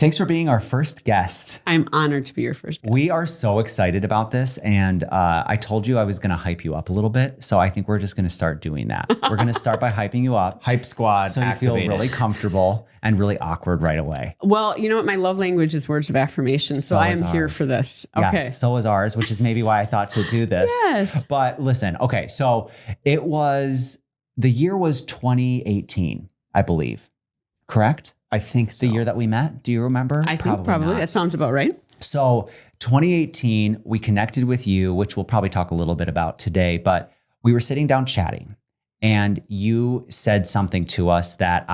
Thanks for being our first guest. I'm honored to be your first guest. We are so excited about this. And I told you I was going to hype you up a little bit. So I think we're just going to start doing that. We're going to start by hyping you up. Hype squad So you activated. feel really comfortable and really awkward right away. Well, you know what? My love language is words of affirmation. So I am here ours. for this. Yeah, Okay. so is ours, which is maybe why I thought to do this. Yes. But listen, okay. So the year was 2018, I believe. Correct? I think so. The year that we met. Do you remember? I think probably. not. That sounds about right. So 2018, we connected with you, which we'll probably talk a little bit about today, but we were sitting down chatting and you said something to us that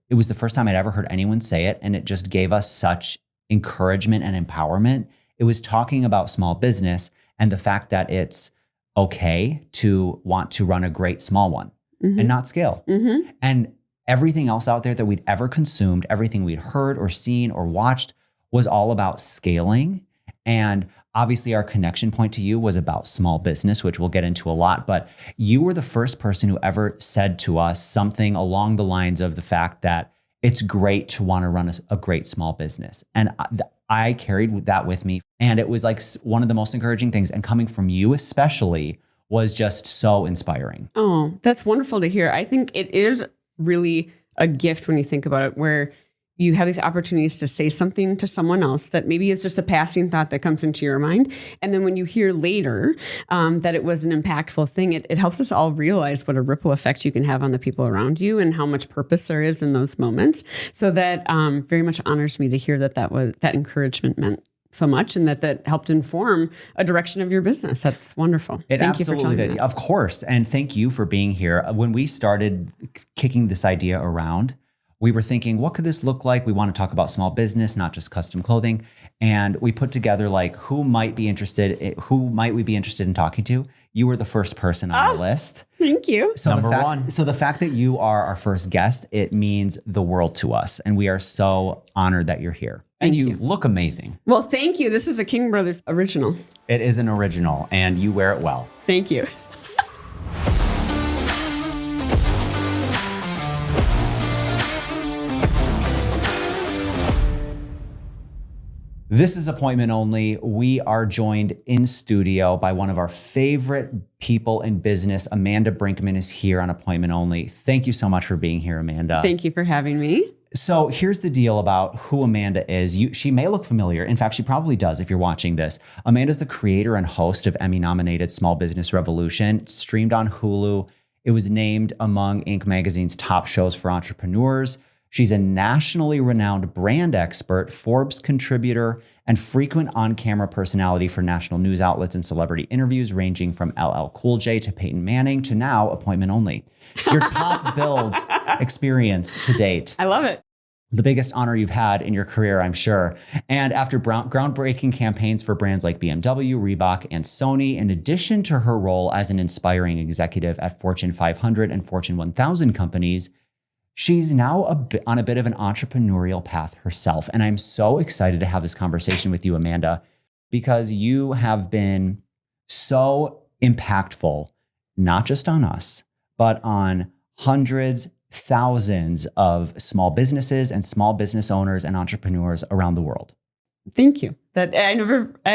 it was the first time I'd ever heard anyone say it. And it just gave us such encouragement and empowerment. It was talking about small business and the fact that it's okay to want to run a great small one and not scale. Mm-hmm. And everything else out there that we'd ever consumed, everything we'd heard or seen or watched was all about scaling. And obviously our connection point to you was about small business, which we'll get into a lot. But you were the first person who ever said to us something along the lines of the fact that it's great to want to run a great small business. And I carried that with me. And it was like one of the most encouraging things. And coming from you especially was just so inspiring. Oh, that's wonderful to hear. I think it is really a gift when you think about it, where you have these opportunities to say something to someone else that maybe is just a passing thought that comes into your mind. And then when you hear later that it was an impactful thing, it helps us all realize what a ripple effect you can have on the people around you and how much purpose there is in those moments. So that very much honors me to hear that encouragement meant so much and that helped inform a direction of your business. That's wonderful. Thank you for telling me that. Of course. And thank you for being here. When we started kicking this idea around, we were thinking, what could this look like? We want to talk about small business, not just custom clothing. And we put together like, who might we be interested in talking to? You were the first person on the list. Thank you. So Number one. So the fact that you are our first guest, it means the world to us. And we are so honored that you're here. And you look amazing. Well, thank you. This is a King Brothers original. It is an original and you wear it well. Thank you. This is Appointment Only. We are joined in studio by one of our favorite people in business. Amanda Brinkman is here on Appointment Only. Thank you so much for being here, Amanda. Thank you for having me. So here's the deal about who Amanda is. She may look familiar. In fact, she probably does if you're watching this. Amanda's the creator and host of Emmy-nominated Small Business Revolution. It's streamed on Hulu. It was named among Inc. magazine's top shows for entrepreneurs. She's a nationally renowned brand expert, Forbes contributor, and frequent on-camera personality for national news outlets and celebrity interviews ranging from LL Cool J to Peyton Manning to now Appointment Only. Your top build experience to date. I love it. The biggest honor you've had in your career, I'm sure. And after groundbreaking campaigns for brands like BMW, Reebok, and Sony, in addition to her role as an inspiring executive at Fortune 500 and Fortune 1000 companies, she's now on a bit of an entrepreneurial path herself. And I'm so excited to have this conversation with you, Amanda, because you have been so impactful, not just on us, but on hundreds, thousands of small businesses and small business owners and entrepreneurs around the world. Thank you. That I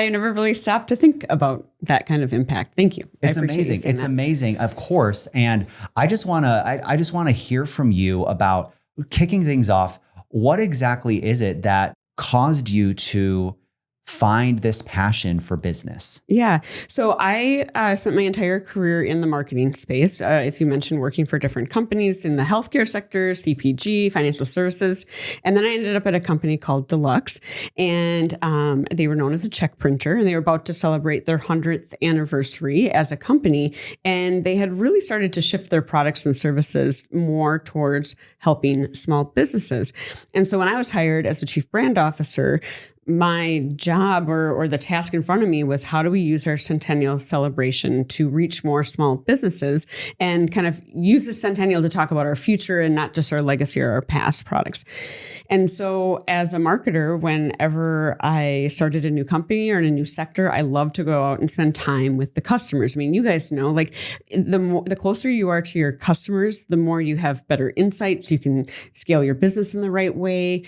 never really stopped to think about that kind of impact. Thank you. It's amazing. It's amazing, of course. And I just want to hear from you about kicking things off. What exactly is it that caused you to find this passion for business? Yeah. So I spent my entire career in the marketing space, as you mentioned, working for different companies in the healthcare sector, CPG, financial services. And then I ended up at a company called Deluxe, and they were known as a check printer, and they were about to celebrate their 100th anniversary as a company. And they had really started to shift their products and services more towards helping small businesses. And so when I was hired as a chief brand officer, my job or the task in front of me was, how do we use our centennial celebration to reach more small businesses and kind of use the centennial to talk about our future and not just our legacy or our past products. And so as a marketer, whenever I started a new company or in a new sector, I love to go out and spend time with the customers. I mean, you guys know, like the closer you are to your customers, the more you have better insights. You can scale your business in the right way.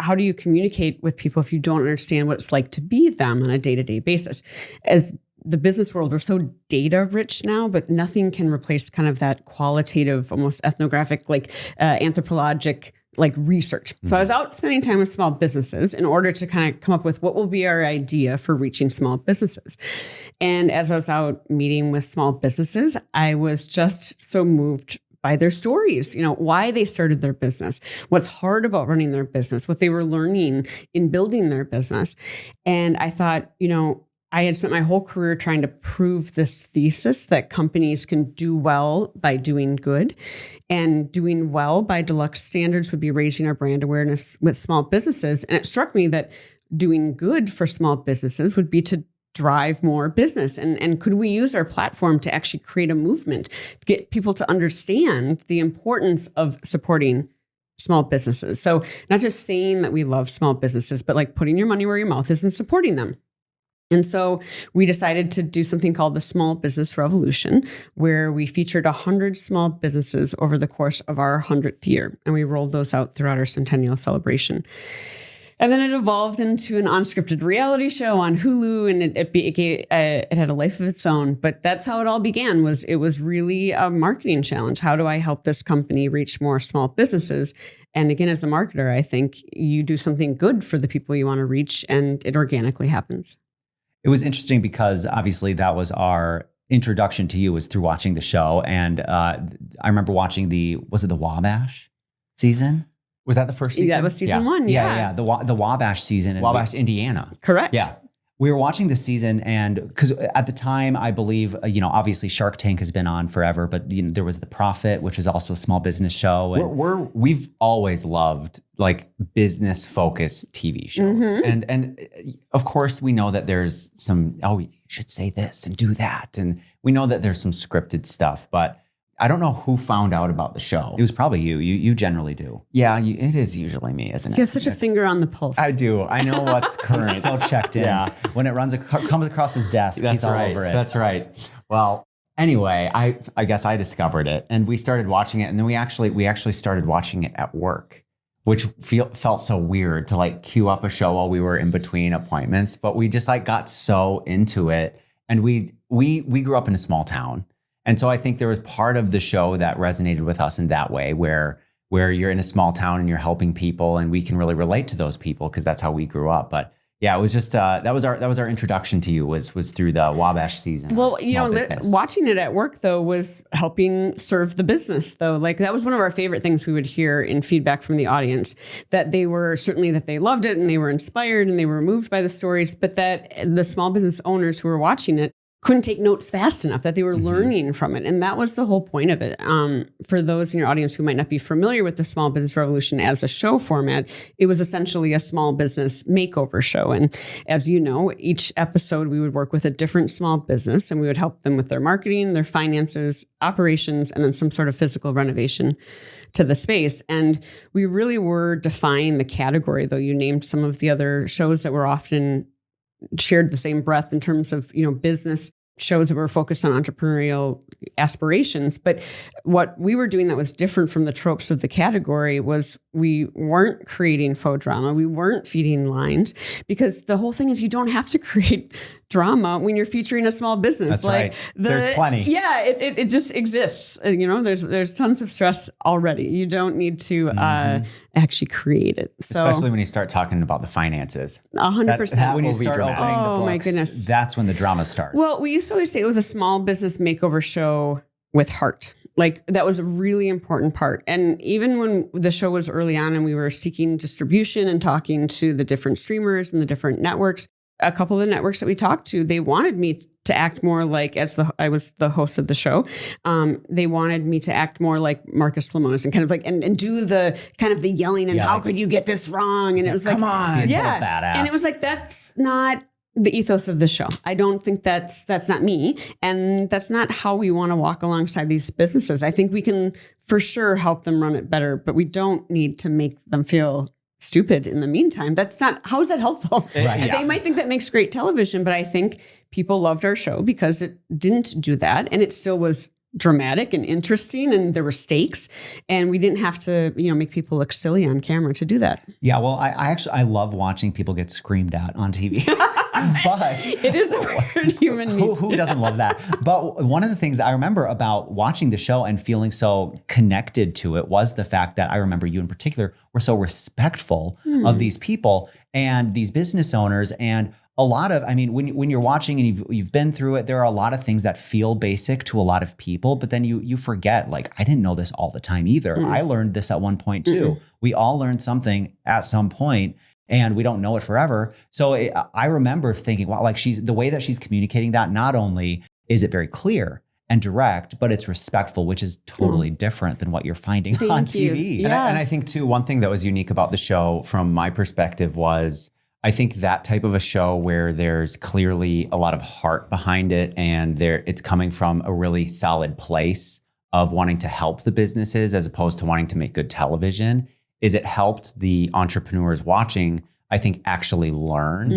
How do you communicate with people if you don't understand what it's like to be them on a day-to-day basis? As the business world, we're so data rich now, but nothing can replace kind of that qualitative, almost ethnographic, like anthropologic like research. So I was out spending time with small businesses in order to kind of come up with what will be our idea for reaching small businesses. And as I was out meeting with small businesses, I was just so moved by their stories, why they started their business, what's hard about running their business, what they were learning in building their business. And I thought, I had spent my whole career trying to prove this thesis that companies can do well by doing good, and doing well by deluxe standards would be raising our brand awareness with small businesses. And it struck me that doing good for small businesses would be to drive more business. And could we use our platform to actually create a movement, to get people to understand the importance of supporting small businesses? So not just saying that we love small businesses, but like putting your money where your mouth is and supporting them. And so we decided to do something called the Small Business Revolution, where we featured 100 small businesses over the course of our 100th year. And we rolled those out throughout our centennial celebration. And then it evolved into an unscripted reality show on Hulu, and it had a life of its own. But that's how it all began. It was really a marketing challenge. How do I help this company reach more small businesses? And again, as a marketer, I think you do something good for the people you want to reach, and it organically happens. It was interesting because obviously that was our introduction to you, was through watching the show. And I remember watching was it the Wabash season? Was that the first season? That was season 1. Yeah. The Wabash season. Wabash, Indiana. Correct. Yeah. We were watching the season, and because at the time, I believe, obviously Shark Tank has been on forever, but there was The Profit, which was also a small business show. And We've always loved like business focused TV shows. Mm-hmm. And of course we know that there's some, you should say this and do that. And we know that there's some scripted stuff, but I don't know who found out about the show. it was probably you. You generally do. Yeah, it is usually me, isn't it? You have such a finger on the pulse. I do. I know what's current. He's so checked in. Yeah. When it comes across his desk, he's all over it. That's right. Well, anyway, I guess I discovered it, and we started watching it, and then we actually started watching it at work, which felt so weird to like queue up a show while we were in between appointments. But we just like got so into it, and we grew up in a small town. And so I think there was part of the show that resonated with us in that way, where you're in a small town and you're helping people, and we can really relate to those people because that's how we grew up. But yeah, it was just that was our introduction to you was through the Wabash season. Well, watching it at work though was helping serve the business though. Like that was one of our favorite things we would hear in feedback from the audience, that they loved it and they were inspired and they were moved by the stories, but that the small business owners who were watching it couldn't take notes fast enough, that they were learning from it. And that was the whole point of it. For those in your audience who might not be familiar with the Small Business Revolution as a show format, it was essentially a small business makeover show. And as you know, each episode we would work with a different small business, and we would help them with their marketing, their finances, operations, and then some sort of physical renovation to the space. And we really were defying the category, though you named some of the other shows that were often shared the same breath in terms of, business shows that were focused on entrepreneurial aspirations. But what we were doing that was different from the tropes of the category was we weren't creating faux drama. We weren't feeding lines, because the whole thing is you don't have to create drama when you're featuring a small business. That's right. There's plenty. Yeah, it just exists. There's tons of stress already. You don't need to actually create it. So, especially when you start talking about the finances. 100%. When you will be start dramatic. opening the books, my goodness. that's when the drama starts. Well, we used to always say it was a small business makeover show with heart. Like that was a really important part. And even when the show was early on and we were seeking distribution and talking to the different streamers and the different networks, a couple of the networks that we talked to, they wanted me to act more like, I was the host of the show. They wanted me to act more like Marcus Lemonis and kind of like, and do the kind of the yelling and how could you get this wrong? And it was like, come on, yeah. Badass. And it was like, that's not the ethos of the show. I don't think that's not me. And that's not how we want to walk alongside these businesses. I think we can for sure help them run it better, but we don't need to make them feel stupid in the meantime. That's not, how is that helpful? Right, They might think that makes great television, but I think people loved our show because it didn't do that. And it still was dramatic and interesting, and there were stakes, and we didn't have to, make people look silly on camera to do that. Yeah, well, I love watching people get screamed at on TV. But it is a weird human need. who doesn't love that? But one of the things I remember about watching the show and feeling so connected to it was the fact that I remember you in particular were so respectful of these people and these business owners. And a lot of, when you're watching and you've been through it, there are a lot of things that feel basic to a lot of people, but then you forget, like, I didn't know this all the time either. I learned this at one point too. We all learned something at some point, and we don't know it forever. So I remember thinking, wow, like the way that she's communicating that, not only is it very clear and direct, but it's respectful, which is totally different than what you're finding on TV. Yeah. And I think too, one thing that was unique about the show from my perspective was, I think that type of a show where there's clearly a lot of heart behind it and it's coming from a really solid place of wanting to help the businesses as opposed to wanting to make good television, is it helped the entrepreneurs watching, I think, actually learn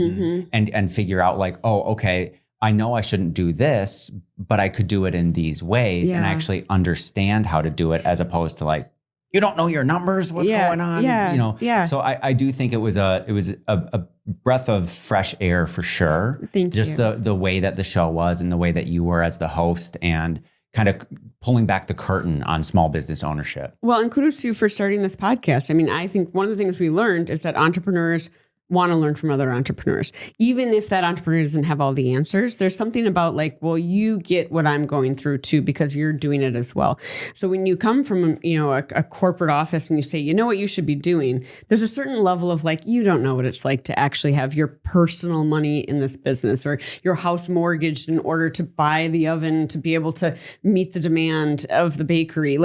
and figure out like, oh, okay, I know I shouldn't do this, but I could do it in these ways and actually understand how to do it, as opposed to like, you don't know your numbers, what's going on? Yeah. So I do think it was a breath of fresh air for sure. Thank you. Just the way that the show was and the way that you were as the host and kind of pulling back the curtain on small business ownership. Well, and kudos to you for starting this podcast. I think one of the things we learned is that entrepreneurs want to learn from other entrepreneurs. Even if that entrepreneur doesn't have all the answers, there's something about like, well, you get what I'm going through too, because you're doing it as well. So when you come from, a corporate office and you say, you know what you should be doing, there's a certain level of like, you don't know what it's like to actually have your personal money in this business or your house mortgaged in order to buy the oven to be able to meet the demand of the bakery.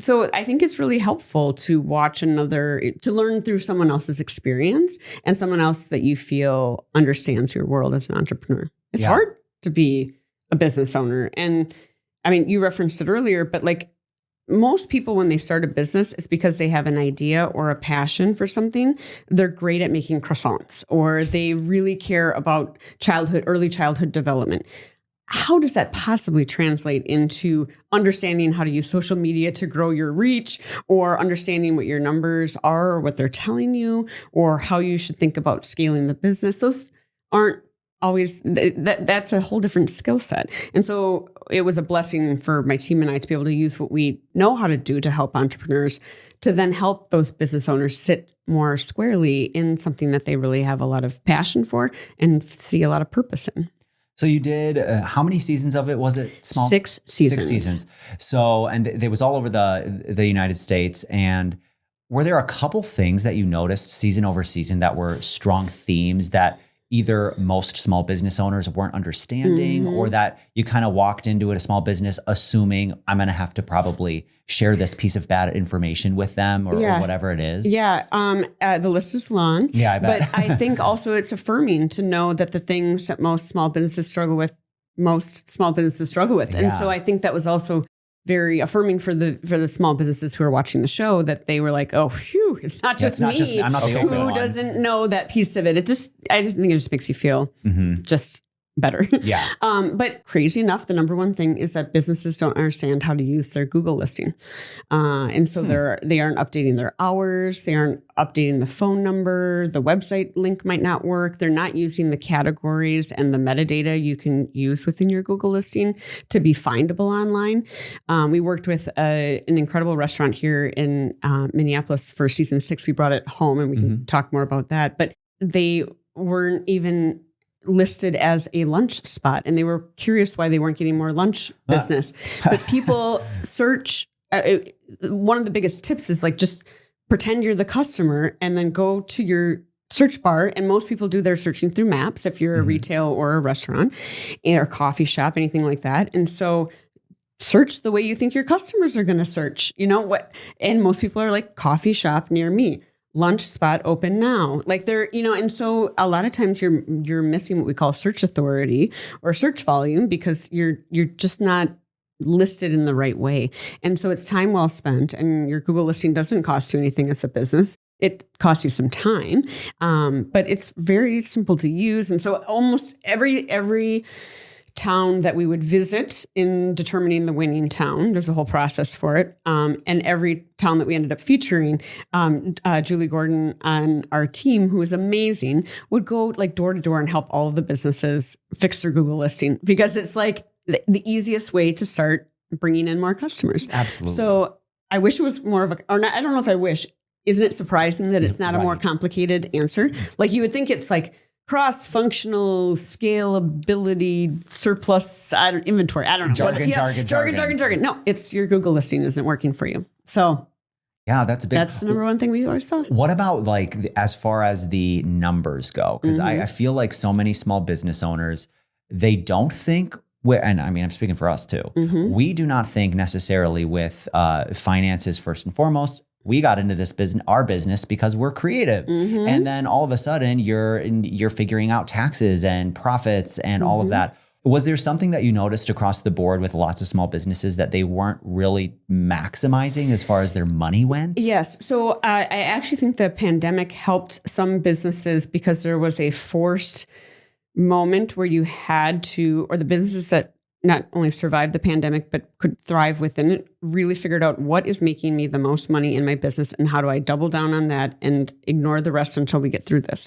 So I think it's really helpful to to learn through someone else's experience and someone else that you feel understands your world as an entrepreneur. It's hard to be a business owner. And you referenced it earlier, but like most people, when they start a business, it's because they have an idea or a passion for something. They're great at making croissants, or they really care about early childhood development. How does that possibly translate into understanding how to use social media to grow your reach, or understanding what your numbers are or what they're telling you, or how you should think about scaling the business? Those aren't always, that's a whole different skill set. And so it was a blessing for my team and I to be able to use what we know how to do to help entrepreneurs to then help those business owners sit more squarely in something that they really have a lot of passion for and see a lot of purpose in. So you did, how many seasons of it was it? 6 seasons. 6 seasons. So, and it was all over the United States. And were there a couple things that you noticed season over season that were strong themes that either most small business owners weren't understanding, or that you kind of walked into a small business assuming I'm going to have to probably share this piece of bad information with them or whatever it is? Yeah. The list is long. Yeah, I bet. But I think also it's affirming to know that the things that most small businesses struggle with. And so I think that was also very affirming for the small businesses who are watching the show, that they were like, oh, phew, it's not just me. I'm not the only one. Who doesn't know that piece of it. I just think it just makes you feel just better. Yeah. But crazy enough, the number one thing is that businesses don't understand how to use their Google listing. And so they aren't updating their hours. They aren't updating the phone number. The website link might not work. They're not using the categories and the metadata you can use within your Google listing to be findable online. We worked with an incredible restaurant here in Minneapolis for season 6. We brought it home, and we can talk more about that. But they weren't even listed as a lunch spot, and they were curious why they weren't getting more lunch business. But people search. One of the biggest tips is like, just pretend you're the customer and then go to your search bar, and most people do their searching through maps if you're a retail or a restaurant or coffee shop, anything like that. And so search the way you think your customers are going to search, and most people are like coffee shop near me, lunch spot open now. Like and so a lot of times you're missing what we call search authority or search volume because you're just not listed in the right way. And so it's time well spent, and your Google listing doesn't cost you anything as a business. It costs you some time, but it's very simple to use. And so almost every town that we would visit in determining the winning town, there's a whole process for it. And every town that we ended up featuring, Julie Gordon on our team, who is amazing, would go like door to door and help all of the businesses fix their Google listing, because it's like the easiest way to start bringing in more customers. Absolutely. So I wish it was more of I don't know if I wish. Isn't it surprising that it's not a more complicated answer? Like you would think it's like cross-functional scalability, surplus inventory. I don't know. Jargon. No, it's your Google listing isn't working for you. So yeah, that's the number one thing we always saw. What about like as far as the numbers go? Because I feel like so many small business owners, they don't think, and I mean, I'm speaking for us too. We do not think necessarily with finances first and foremost. We got into our business because we're creative. And then all of a sudden you're figuring out taxes and profits and all of that. Was there something that you noticed across the board with lots of small businesses that they weren't really maximizing as far as their money went? Yes. So I actually think the pandemic helped some businesses because there was a forced moment where you had to, or the businesses that not only survived the pandemic, but could thrive within it, really figured out what is making me the most money in my business and how do I double down on that and ignore the rest until we get through this.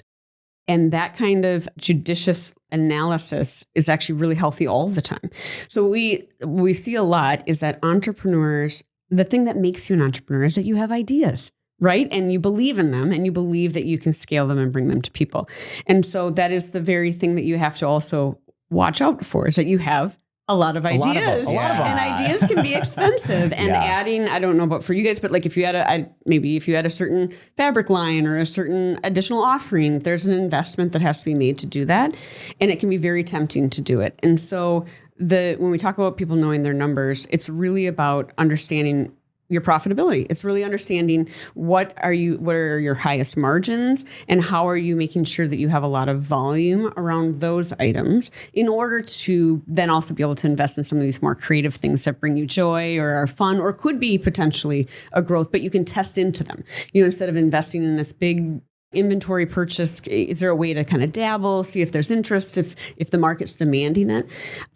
And that kind of judicious analysis is actually really healthy all the time. So we see a lot is that entrepreneurs, the thing that makes you an entrepreneur is that you have ideas, right? And you believe in them and you believe that you can scale them and bring them to people. And so that is the very thing that you have to also watch out for, is that you have a lot of ideas. And ideas can be expensive. And adding, I don't know about for you guys, but like if you had a certain fabric line or a certain additional offering, there's an investment that has to be made to do that. And it can be very tempting to do it. And so when we talk about people knowing their numbers, it's really about understanding your profitability. It's really understanding what are your highest margins and how are you making sure that you have a lot of volume around those items in order to then also be able to invest in some of these more creative things that bring you joy or are fun or could be potentially a growth, but you can test into them. Instead of investing in this big inventory purchase, is there a way to kind of dabble, see if there's interest, if the market's demanding it?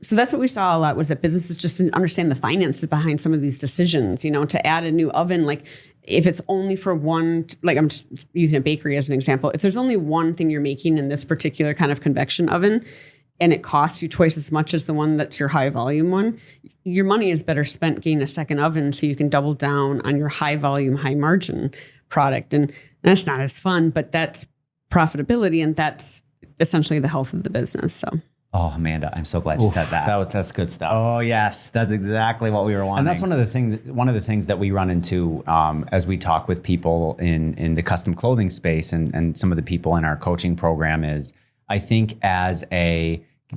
So that's what we saw a lot, was that businesses just didn't understand the finances behind some of these decisions, to add a new oven, like if it's only for one, like I'm just using a bakery as an example, if there's only one thing you're making in this particular kind of convection oven and it costs you twice as much as the one that's your high volume one, your money is better spent getting a second oven so you can double down on your high volume, high margin product. And that's not as fun, but that's profitability, and that's essentially the health of the business. So, oh, Amanda, I'm so glad you said that. That's good stuff. Oh yes, that's exactly what we were wanting. And that's one of the things that we run into as we talk with people in the custom clothing space and some of the people in our coaching program is, I think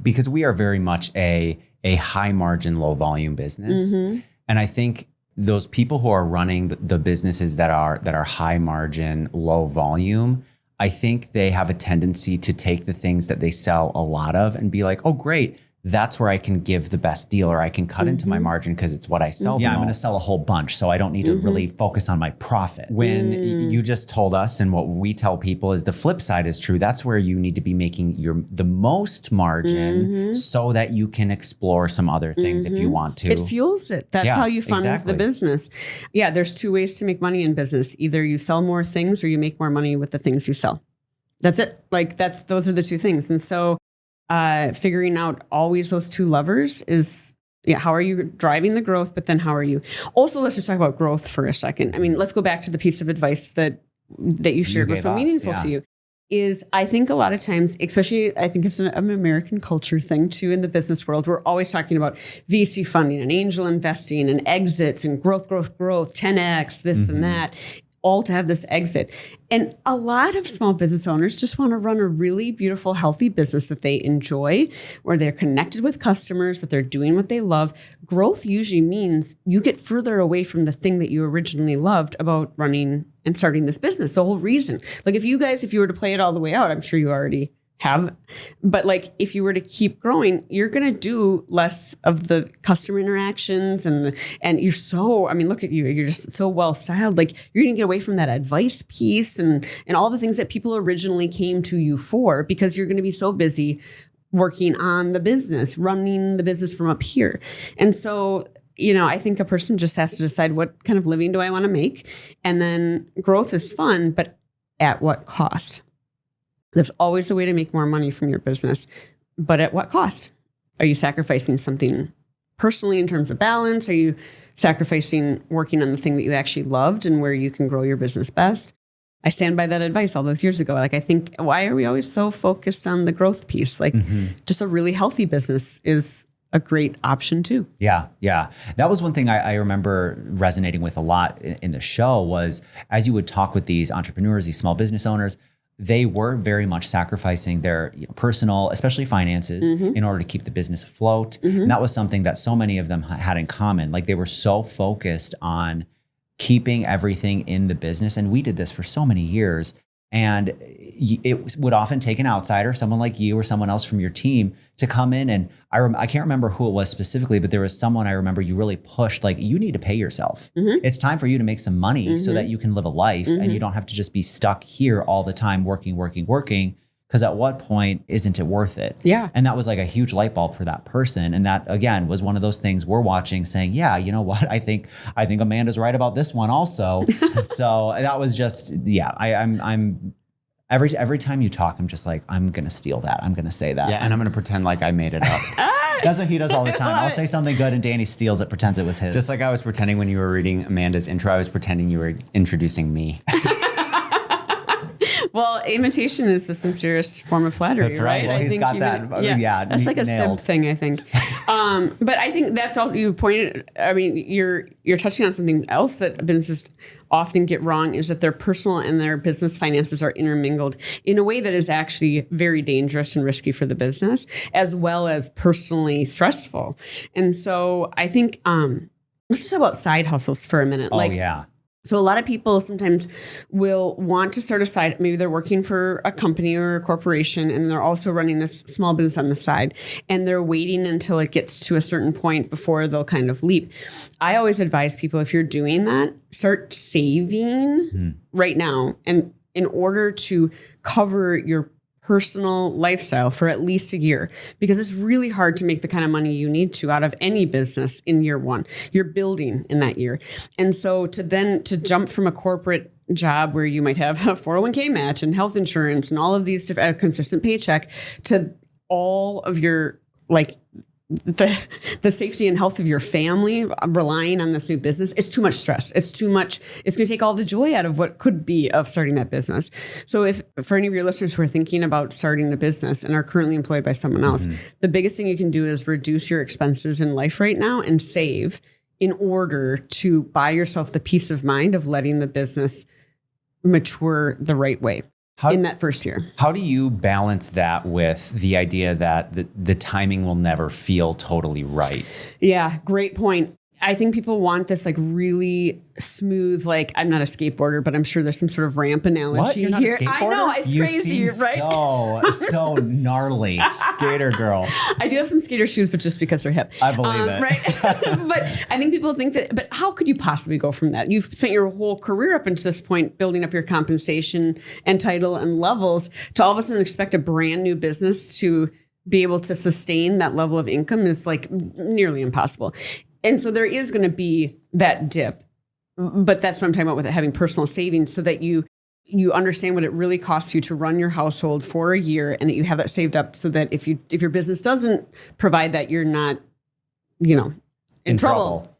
because we are very much a high margin, low volume business, and I think those people who are running the businesses that are high margin, low volume, I think they have a tendency to take the things that they sell a lot of and be like, oh, great, that's where I can give the best deal, or I can cut into my margin because it's what I sell. Yeah, I'm going to sell a whole bunch, so I don't need to really focus on my profit. When you just told us, and what we tell people is the flip side is true. That's where you need to be making the most margin so that you can explore some other things if you want to. It fuels it. That's how you fund the business. Yeah, there's two ways to make money in business. Either you sell more things or you make more money with the things you sell. That's it. Like those are the two things. And so figuring out always those two levers is, how are you driving the growth, but then how are you also, let's just talk about growth for a second. I mean, let's go back to the piece of advice that you shared was so meaningful to you. Is I think a lot of times, especially I think it's an American culture thing too in the business world, we're always talking about VC funding and angel investing and exits and growth, 10X, this and that. all to have this exit. And a lot of small business owners just want to run a really beautiful, healthy business that they enjoy, where they're connected with customers, that they're doing what they love. Growth usually means you get further away from the thing that you originally loved about running and starting this business. The whole reason. Like if you were to play it all the way out, I'm sure you already have, but like if you were to keep growing, you're going to do less of the customer interactions and you're so, I mean, look at you, you're just so well styled. Like you're going to get away from that advice piece and all the things that people originally came to you for, because you're going to be so busy working on the business, running the business from up here. And so, I think a person just has to decide, what kind of living do I want to make? And then growth is fun, but at what cost? There's always a way to make more money from your business, but at what cost? Are you sacrificing something personally in terms of balance? Are you sacrificing working on the thing that you actually loved and where you can grow your business best? I stand by that advice all those years ago. Like, I think, why are we always so focused on the growth piece? Like, just a really healthy business is a great option too. Yeah. That was one thing I remember resonating with a lot in the show was, as you would talk with these entrepreneurs, these small business owners, they were very much sacrificing their personal, especially finances, in order to keep the business afloat. And that was something that so many of them had in common. Like they were so focused on keeping everything in the business. And we did this for so many years. And it would often take an outsider, someone like you or someone else from your team, to come in. And I can't remember who it was specifically, but there was someone I remember you really pushed, like, you need to pay yourself. It's time for you to make some money so that you can live a life and you don't have to just be stuck here all the time working. Because at what point isn't it worth it? Yeah. And that was like a huge light bulb for that person. And that, again, was one of those things we're watching saying, yeah, you know what? I think Amanda's right about this one also. So that was just, yeah, I'm every time you talk, I'm just like, I'm going to steal that. I'm going to say that. Yeah, and I'm going to pretend like I made it up. That's what he does all the time. I'll say something good and Danny steals it, pretends it was his. Just like I was pretending when you were reading Amanda's intro, I was pretending you were introducing me. Well, imitation is the sincerest form of flattery. That's right. Well, he's got that. Yeah, that's like a simp thing, I think. But I think that's all you pointed. I mean, you're touching on something else that businesses often get wrong, is that their personal and their business finances are intermingled in a way that is actually very dangerous and risky for the business, as well as personally stressful. And so I think let's talk about side hustles for a minute. Oh, yeah. So a lot of people sometimes will want to start a side, maybe they're working for a company or a corporation and they're also running this small business on the side, and they're waiting until it gets to a certain point before they'll kind of leap. I always advise people, if you're doing that, start saving right now, and in order to cover your personal lifestyle for at least a year, because it's really hard to make the kind of money you need to out of any business in year one. You're building in that year. And so to jump from a corporate job where you might have a 401k match and health insurance and all of these different consistent paycheck, to all of your, like, the safety and health of your family relying on this new business, it's too much stress. It's too much. It's going to take all the joy out of what could be of starting that business. So if for any of your listeners who are thinking about starting a business and are currently employed by someone else, the biggest thing you can do is reduce your expenses in life right now and save in order to buy yourself the peace of mind of letting the business mature the right way. In that first year. How do you balance that with the idea that the timing will never feel totally right? Yeah, great point. I think people want this like really smooth, like, I'm not a skateboarder, but I'm sure there's some sort of ramp analogy What? You're not here. a skateboarder? I know, it's crazy, right? So gnarly. Skater girl. I do have some skater shoes, but just because they're hip. I believe it. Right? But I think people think that, but how could you possibly go from that? You've spent your whole career up until this point building up your compensation and title and levels, to all of a sudden expect a brand new business to be able to sustain that level of income is like nearly impossible. And so there is going to be that dip, but that's what I'm talking about with having personal savings, so that you understand what it really costs you to run your household for a year, and that you have that saved up so that if your business doesn't provide that, you're not, in trouble.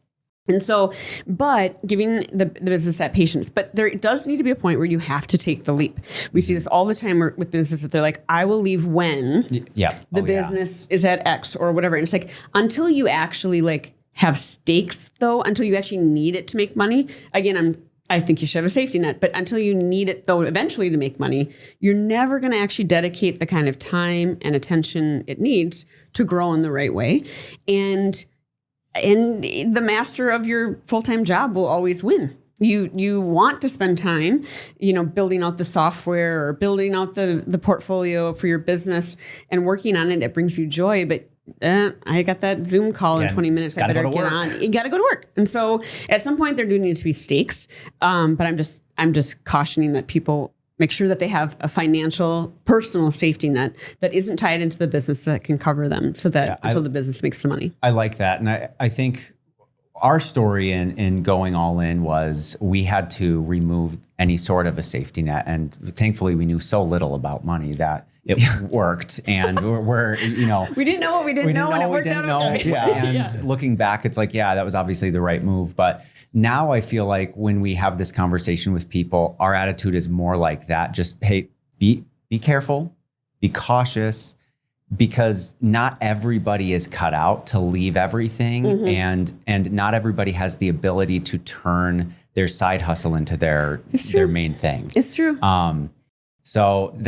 And so, but giving the business that patience, but there does need to be a point where you have to take the leap. We see this all the time with businesses that they're like, I will leave when the business is at X or whatever. And it's like, until you actually like have stakes though, until you actually need it to make money. Again, I think you should have a safety net. But until you need it, though, eventually to make money, you're never going to actually dedicate the kind of time and attention it needs to grow in the right way. And the master of your full-time job will always win. You want to spend time, building out the software or building out the portfolio for your business and working on it. It brings you joy, but I got that Zoom call in 20 minutes. I better get on. You got to go to work. And so at some point there do need to be stakes. But I'm just cautioning that people make sure that they have a financial, personal safety net that isn't tied into the business that can cover them so that until the business makes the money. I like that. And I think our story in going all in was we had to remove any sort of a safety net. And thankfully we knew so little about money that it worked. And we're we didn't know what we didn't know and it worked out okay. Yeah. And looking back, it's like, that was obviously the right move. But now I feel like when we have this conversation with people, our attitude is more like that. Just, hey, be careful, be cautious, because not everybody is cut out to leave everything, and not everybody has the ability to turn their side hustle into their main thing. It's true. So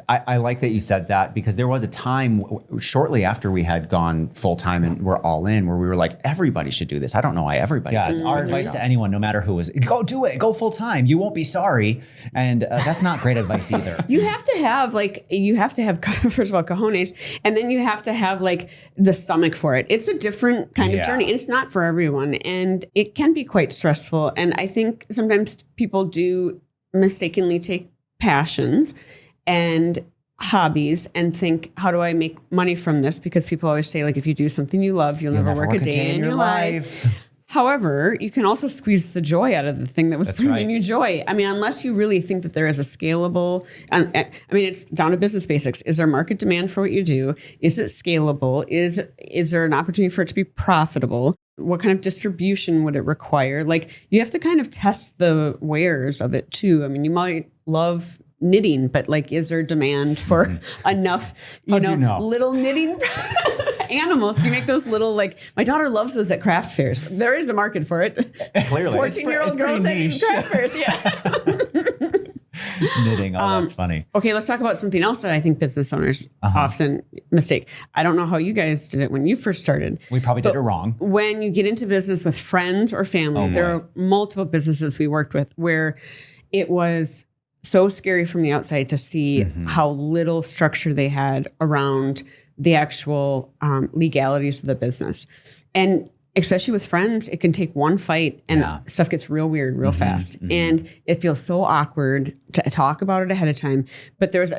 I like that you said that, because there was a time shortly after we had gone full time and we're all in where we were like, everybody should do this. I don't know why everybody does it. Our advice to anyone, no matter who, is go do it, go full time. You won't be sorry. And that's not great advice either. You have to have first of all, cojones, and then you have to have the stomach for it. It's a different kind of journey. It's not for everyone, and it can be quite stressful. And I think sometimes people do mistakenly take passions and hobbies and think, how do I make money from this? Because people always say, if you do something you love, you'll never work a day in your life. However, you can also squeeze the joy out of the thing that was bringing you joy. I mean, unless you really think that there is a scalable, it's down to business basics. Is there market demand for what you do? Is it scalable? Is there an opportunity for it to be profitable? What kind of distribution would it require? You have to kind of test the wares of it too. I mean, you might love knitting, but is there demand for enough, little knitting animals? Can you make those little, my daughter loves those at craft fairs. There is a market for it. Clearly. 14-year-old girls at craft fairs, Knitting, that's funny. Okay, let's talk about something else that I think business owners often mistake. I don't know how you guys did it when you first started. We probably did it wrong. When you get into business with friends or family, there are multiple businesses we worked with where it was so scary from the outside to see how little structure they had around the actual legalities of the business. And especially with friends, it can take one fight and stuff gets real weird real fast. And it feels so awkward to talk about it ahead of time. But there was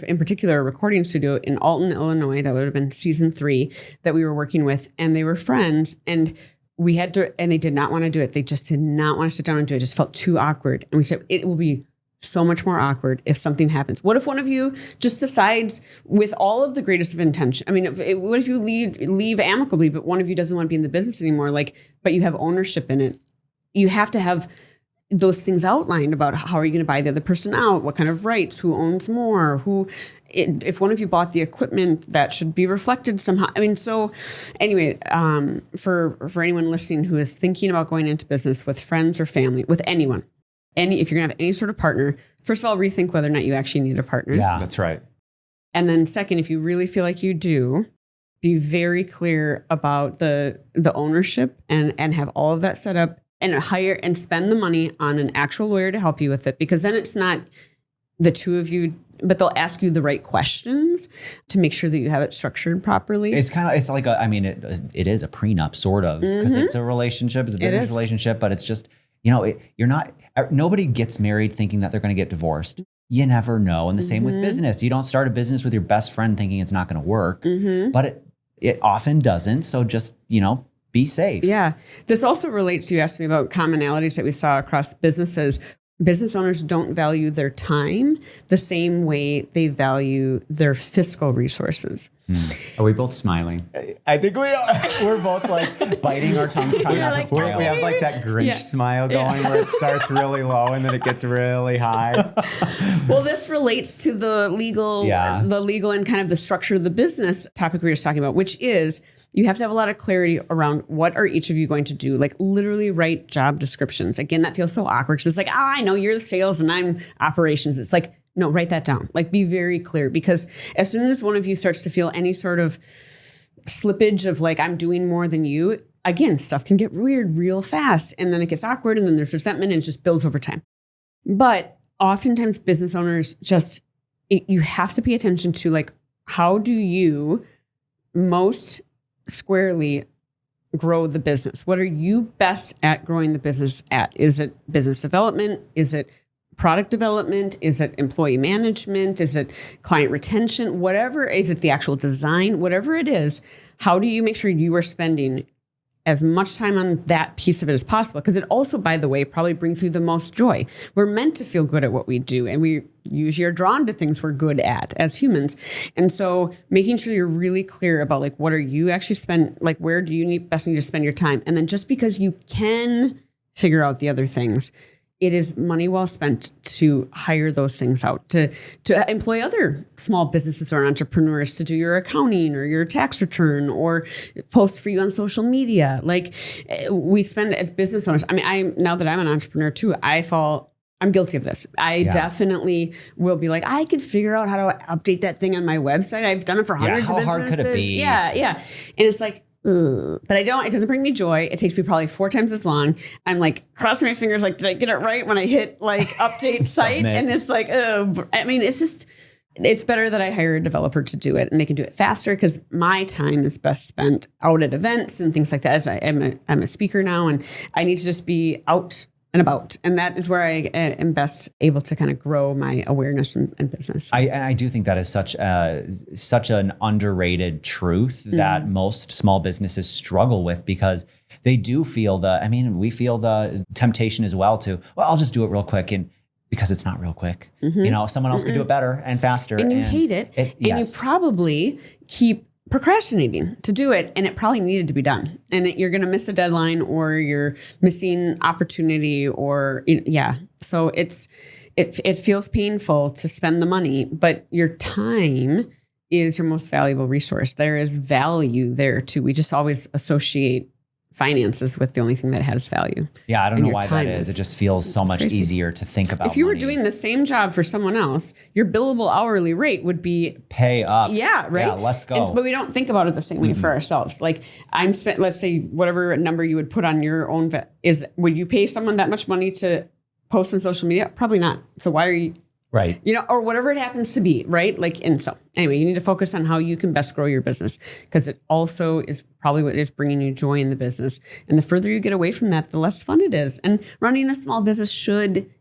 in particular a recording studio in Alton, Illinois, that would have been season 3 that we were working with. And they were friends, and we had to, and they did not want to do it. They just did not want to sit down and do it. It just felt too awkward. And we said, it will be so much more awkward if something happens. What if one of you just decides with all of the greatest of intention? I mean, what if you leave amicably, but one of you doesn't want to be in the business anymore? But you have ownership in it. You have to have those things outlined about how are you going to buy the other person out? What kind of rights? Who owns more? If one of you bought the equipment, that should be reflected somehow. I mean, so anyway, for anyone listening who is thinking about going into business with friends or family, with anyone, if you're going to have any sort of partner, first of all, rethink whether or not you actually need a partner. Yeah, that's right. And then second, if you really feel like you do, be very clear about the ownership and have all of that set up, and hire and spend the money on an actual lawyer to help you with it. Because then it's not the two of you, but they'll ask you the right questions to make sure that you have it structured properly. It's like it is a prenup sort of, because it's a relationship, it's a business relationship, but it's just, nobody gets married thinking that they're going to get divorced. You never know. And the same with business. You don't start a business with your best friend thinking it's not going to work, but it often doesn't. So just, be safe. Yeah. This also relates, you asked me about commonalities that we saw across businesses. Business owners don't value their time the same way they value their fiscal resources. Are we both smiling? I think we are. We're both biting our tongues trying not to smile. We have that Grinch smile going where it starts really low and then it gets really high. Well, this relates to the legal and kind of the structure of the business topic we were just talking about, which is you have to have a lot of clarity around what are each of you going to do. Like literally write job descriptions. Again, that feels so awkward because it's like, I know you're the sales and I'm operations. It's like, no, write that down. Like be very clear, because as soon as one of you starts to feel any sort of slippage of like, I'm doing more than you, again, stuff can get weird real fast, and then it gets awkward, and then there's resentment, and it just builds over time. But oftentimes business owners you have to pay attention to like, how do you most squarely grow the business? What are you best at growing the business at? Is it business development? Is it product development? Is it employee management? Is it client retention? Whatever, is it the actual design? Whatever it is, how do you make sure you are spending as much time on that piece of it as possible? Because it also, by the way, probably brings you the most joy. We're meant to feel good at what we do, and we usually are drawn to things we're good at as humans. And so making sure you're really clear about like, what are you actually like, where do you best need to spend your time? And then just because you can figure out the other things, it is money well spent to hire those things out, to employ other small businesses or entrepreneurs to do your accounting or your tax return or post for you on social media. Like we spend as business owners. I mean, now that I'm an entrepreneur too, I'm guilty of this. I definitely will be like, I can figure out how to update that thing on my website. I've done it for hundreds of businesses. How hard could it be? Yeah. And it's like, but it doesn't bring me joy. It takes me probably 4 times as long. I'm like crossing my fingers, like, did I get it right when I hit like update site? And it's like, I mean, it's better that I hire a developer to do it, and they can do it faster, because my time is best spent out at events and things like that. As I'm a speaker now, and I need to just be out and about. And that is where I am best able to kind of grow my awareness and business. I do think that is such an underrated truth that most small businesses struggle with, because they do feel we feel the temptation as well to, well, I'll just do it real quick. And because it's not real quick, someone else could do it better and faster. And you hate it. And you probably keep procrastinating to do it, and it probably needed to be done, and you're going to miss a deadline, or you're missing opportunity, or so it feels painful to spend the money, but your time is your most valuable resource. There is value there too. We just always associate finances with the only thing that has value. Yeah, I don't know why that is. It just feels so much easier to think about. If you were doing the same job for someone else, your billable hourly rate would be pay up. Yeah, right. Yeah, let's go. But we don't think about it the same way for ourselves. Like let's say whatever number you would put on your own would you pay someone that much money to post on social media? Probably not. So why are you? Right. Or whatever it happens to be, right? Like, and so anyway, you need to focus on how you can best grow your business, because it also is probably what is bringing you joy in the business. And the further you get away from that, the less fun it is. And running a small business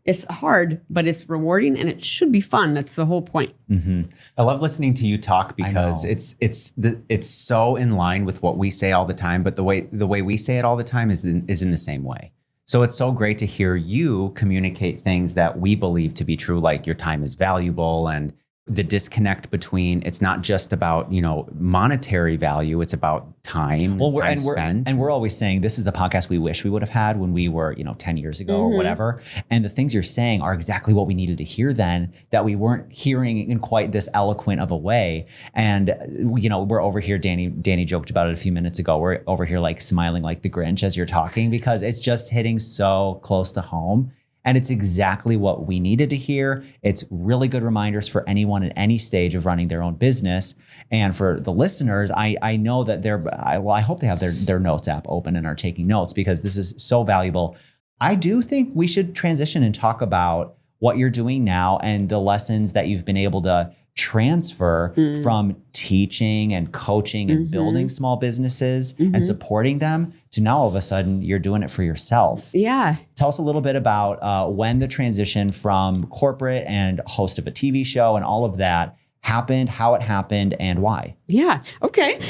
it's hard, but it's rewarding, and it should be fun. That's the whole point. Mm-hmm. I love listening to you talk, because it's so in line with what we say all the time, but the way we say it all the time is in the same way. So it's so great to hear you communicate things that we believe to be true, like your time is valuable, and the disconnect between, it's not just about, monetary value, it's about time, spent. And we're always saying this is the podcast we wish we would have had when we were, 10 years ago or whatever. And the things you're saying are exactly what we needed to hear then, that we weren't hearing in quite this eloquent of a way. And, we're over here, Danny joked about it a few minutes ago. We're over here like smiling like the Grinch as you're talking, because it's just hitting so close to home. And it's exactly what we needed to hear. It's really good reminders for anyone at any stage of running their own business. And for the listeners, I know that I hope they have their notes app open and are taking notes, because this is so valuable. I do think we should transition and talk about what you're doing now and the lessons that you've been able to transfer from teaching and coaching and building small businesses and supporting them to now all of a sudden you're doing it for yourself. Yeah. Tell us a little bit about when the transition from corporate and host of a TV show and all of that happened, how it happened, and why. Yeah. Okay.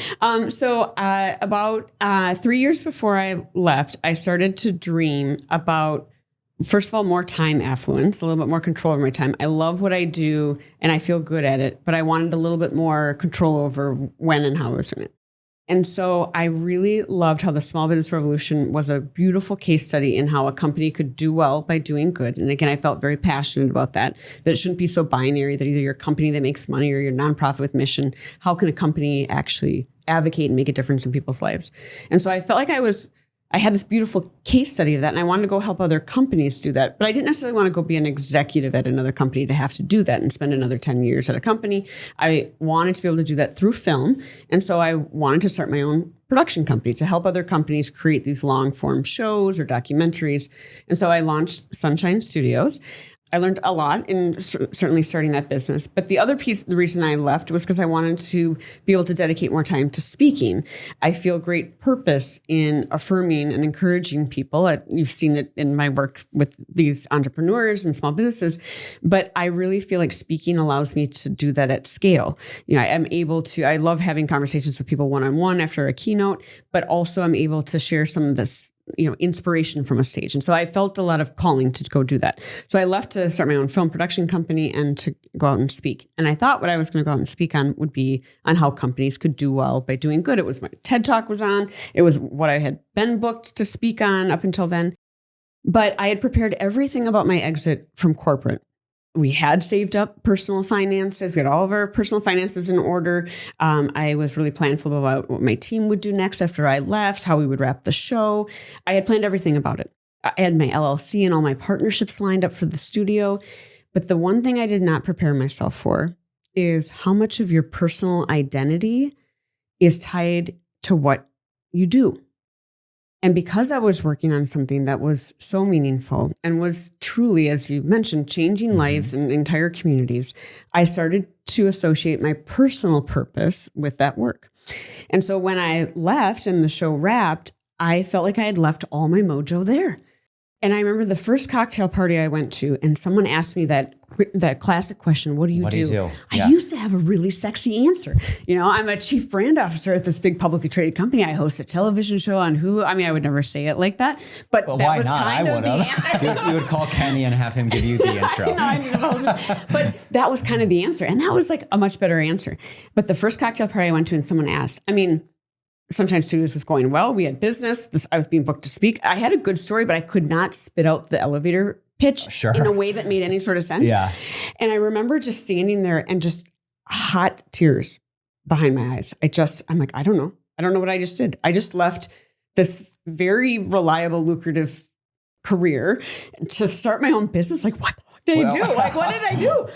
So about 3 years before I left, I started to dream about, first of all, more time affluence, a little bit more control over my time. I love what I do and I feel good at it, but I wanted a little bit more control over when and how I was doing it. And so I really loved how the Small Business Revolution was a beautiful case study in how a company could do well by doing good. And again, I felt very passionate about that it shouldn't be so binary that either you're a company that makes money or you're a nonprofit with mission. How can a company actually advocate and make a difference in people's lives? And so I felt like I had this beautiful case study of that, and I wanted to go help other companies do that. But I didn't necessarily want to go be an executive at another company to have to do that and spend another 10 years at a company. I wanted to be able to do that through film. And so I wanted to start my own production company to help other companies create these long form shows or documentaries. And so I launched Sunshine Studios. I learned a lot in certainly starting that business. But the other piece, the reason I left was because I wanted to be able to dedicate more time to speaking. I feel great purpose in affirming and encouraging people. You've seen it in my work with these entrepreneurs and small businesses, but I really feel like speaking allows me to do that at scale. I am able to, I love having conversations with people one-on-one after a keynote, but also I'm able to share some of this inspiration from a stage. And so I felt a lot of calling to go do that. So I left to start my own film production company and to go out and speak. And I thought what I was going to go out and speak on would be on how companies could do well by doing good. It was my TED Talk was on. It was what I had been booked to speak on up until then. But I had prepared everything about my exit from corporate. We had saved up personal finances. We had all of our personal finances in order. I was really planful about what my team would do next after I left, how we would wrap the show. I had planned everything about it. I had my LLC and all my partnerships lined up for the studio. But the one thing I did not prepare myself for is how much of your personal identity is tied to what you do. And because I was working on something that was so meaningful and was truly, as you mentioned, changing lives and entire communities, I started to associate my personal purpose with that work. And so when I left and the show wrapped, I felt like I had left all my mojo there. And I remember the first cocktail party I went to, and someone asked me that classic question, what do you do? I used to have a really sexy answer. I'm a chief brand officer at this big publicly traded company. I host a television show on Hulu. I mean, I would never say it like that, but that why was not? kind of the answer. You would call Kenny and have him give you the intro. But that was kind of the answer. And that was like a much better answer. But the first cocktail party I went to and someone asked, Sunshine Studios was going well. We had business. I was being booked to speak. I had a good story, but I could not spit out the elevator pitch in a way that made any sort of sense. Yeah. And I remember just standing there and just hot tears behind my eyes. I'm like, I don't know. I don't know what I just did. I just left this very reliable, lucrative career to start my own business. Like, what did I do? Like, what did I do?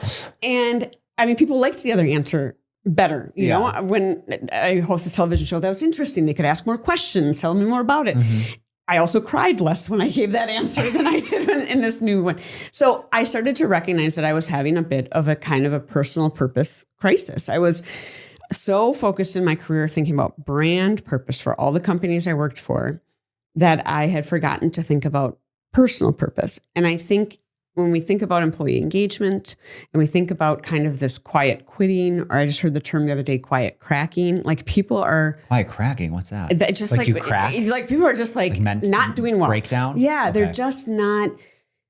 And people liked the other answer better. You know, when I host a television show, that was interesting. They could ask more questions, tell me more about it. Mm-hmm. I also cried less when I gave that answer than I did in this new one. So I started to recognize that I was having a bit of a kind of a personal purpose crisis. I was so focused in my career thinking about brand purpose for all the companies I worked for that I had forgotten to think about personal purpose. And I think when we think about employee engagement and we think about kind of this quiet quitting, or I just heard the term the other day, quiet cracking, like people are... Quiet cracking? What's that? It's just like you crack? Like people are just like not doing well. Breakdown? Yeah, okay. They're just not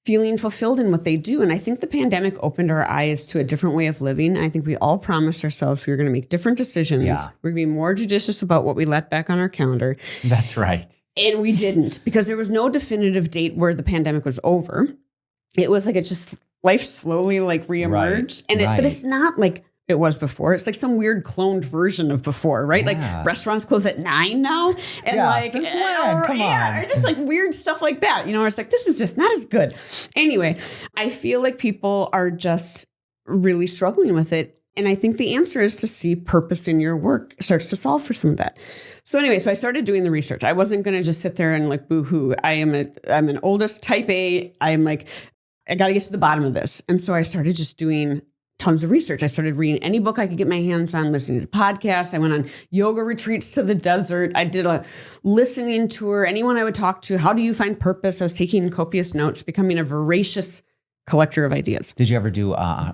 feeling fulfilled in what they do. And I think the pandemic opened our eyes to a different way of living. And I think we all promised ourselves we were going to make different decisions. Yeah. We're going to be more judicious about what we let back on our calendar. That's right. And we didn't, because there was no definitive date where the pandemic was over. It was like life slowly like reemerged. Right, but it's not like it was before. It's like some weird cloned version of before, right? Yeah. Like restaurants close at 9 now. And since when? Come on. Or just like weird stuff like that. It's like, this is just not as good. Anyway, I feel like people are just really struggling with it. And I think the answer is to see purpose in your work starts to solve for some of that. So anyway, so I started doing the research. I wasn't going to just sit there and like boo-hoo. I'm an oldest type A. I'm like, I got to get to the bottom of this. And so I started just doing tons of research. I started reading any book I could get my hands on, listening to podcasts. I went on yoga retreats to the desert. I did a listening tour. Anyone I would talk to, how do you find purpose? I was taking copious notes, becoming a voracious collector of ideas. Did you ever do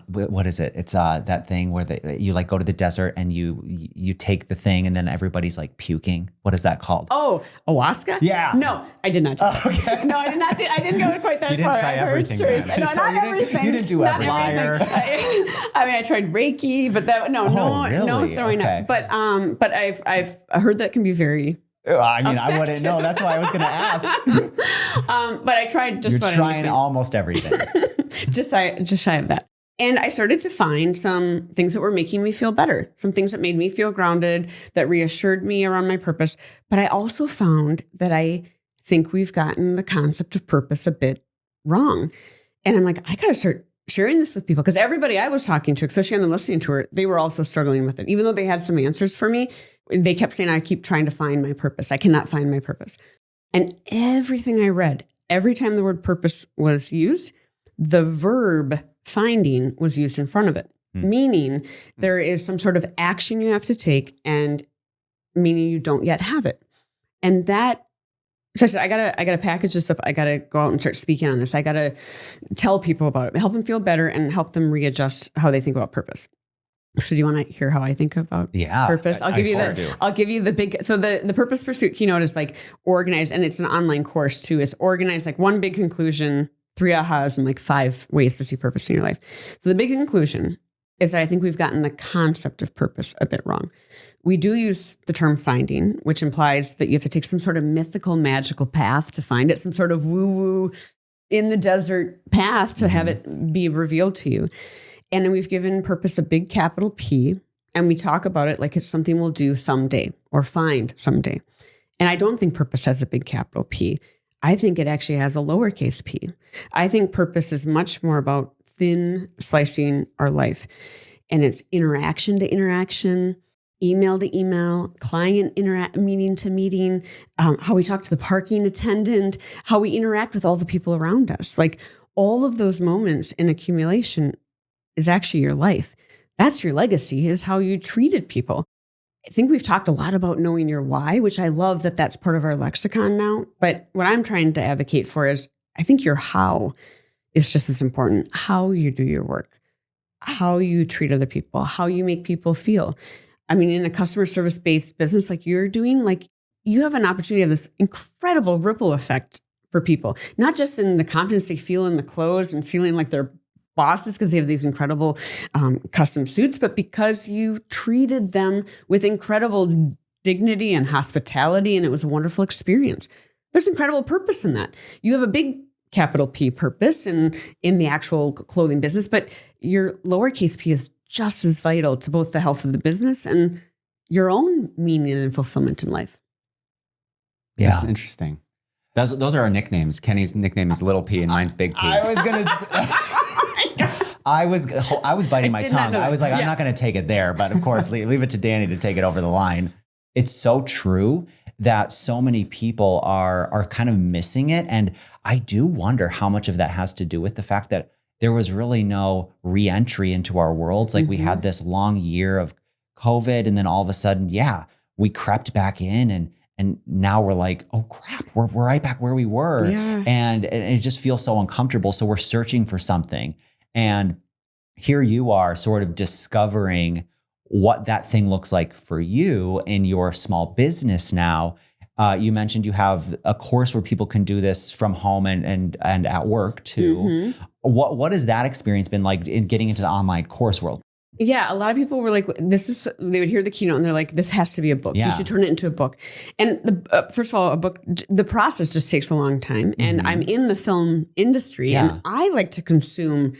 what is it? It's that thing where you like go to the desert and you take the thing and then everybody's like puking. What is that called? Oh, ayahuasca? Yeah. No, I did not do that. Okay. No, I did not. I didn't go quite that You didn't far. try I heard everything, stories. man. No, So not you didn't- everything. you didn't do Not everything. everything. I mean, I tried Reiki, but no really? throwing Okay. up. But I've heard that can be very. I mean, I wouldn't know. That's why I was going to ask. But I tried just You're about trying everything. almost everything. just shy of that. And I started to find some things that were making me feel better, some things that made me feel grounded, that reassured me around my purpose. But I also found that I think we've gotten the concept of purpose a bit wrong. And I'm like, I got to start sharing this with people, because everybody I was talking to, especially on the listening tour, they were also struggling with it. Even though they had some answers for me, they kept saying, I keep trying to find my purpose. I cannot find my purpose. And everything I read, every time the word purpose was used, the verb finding was used in front of it, meaning there is some sort of action you have to take, and meaning you don't yet have it. And that, so I said, I gotta package this up. I gotta go out and start speaking on this. I gotta tell people about it, help them feel better, and help them readjust how they think about purpose. So do you want to hear how I think about purpose? I'll give you the big, so the Purpose Pursuit keynote is like organized, and it's an online course too. It's organized like one big conclusion, 3 ahas, and like 5 ways to see purpose in your life. So the big conclusion is that I think we've gotten the concept of purpose a bit wrong. We do use the term finding, which implies that you have to take some sort of mythical, magical path to find it, some sort of woo-woo in the desert path to have it be revealed to you. And then we've given purpose a big capital P, and we talk about it like it's something we'll do someday or find someday. And I don't think purpose has a big capital P. I think it actually has a lowercase p. I think purpose is much more about thin slicing our life. And it's interaction to interaction, email to email, client meeting to meeting, how we talk to the parking attendant, how we interact with all the people around us. Like all of those moments in accumulation is actually your life. That's your legacy, is how you treated people. I think we've talked a lot about knowing your why, which I love that that's part of our lexicon now. But what I'm trying to advocate for is I think your how is just as important. How you do your work, how you treat other people, how you make people feel. I mean, in a customer service-based business like you're doing, like you have an opportunity of this incredible ripple effect for people, not just in the confidence they feel in the clothes and feeling like they're bosses because they have these incredible custom suits, but because you treated them with incredible dignity and hospitality, and it was a wonderful experience. There's incredible purpose in that. You have a big capital P purpose in the actual clothing business, but your lowercase p is just as vital to both the health of the business and your own meaning and fulfillment in life. Yeah, that's interesting. Those are our nicknames. Kenny's nickname is Little P and mine's Big P. I was gonna. I was biting my tongue. I was like, I'm not going to take it there, but of course, leave it to Danny to take it over the line. It's so true that so many people are kind of missing it, and I do wonder how much of that has to do with the fact that there was really no re-entry into our worlds. Like we had this long year of COVID, and then all of a sudden, we crept back in, and now we're like, oh crap, we're right back where we were, and it just feels so uncomfortable. So we're searching for something. And here you are sort of discovering what that thing looks like for you in your small business now. You mentioned you have a course where people can do this from home and at work too. What has that experience been like in getting into the online course world? Yeah, a lot of people were like, they would hear the keynote and they're like, this has to be a book. You should turn it into a book. And first of all, a book, the process just takes a long time. And I'm in the film industry and I like to consume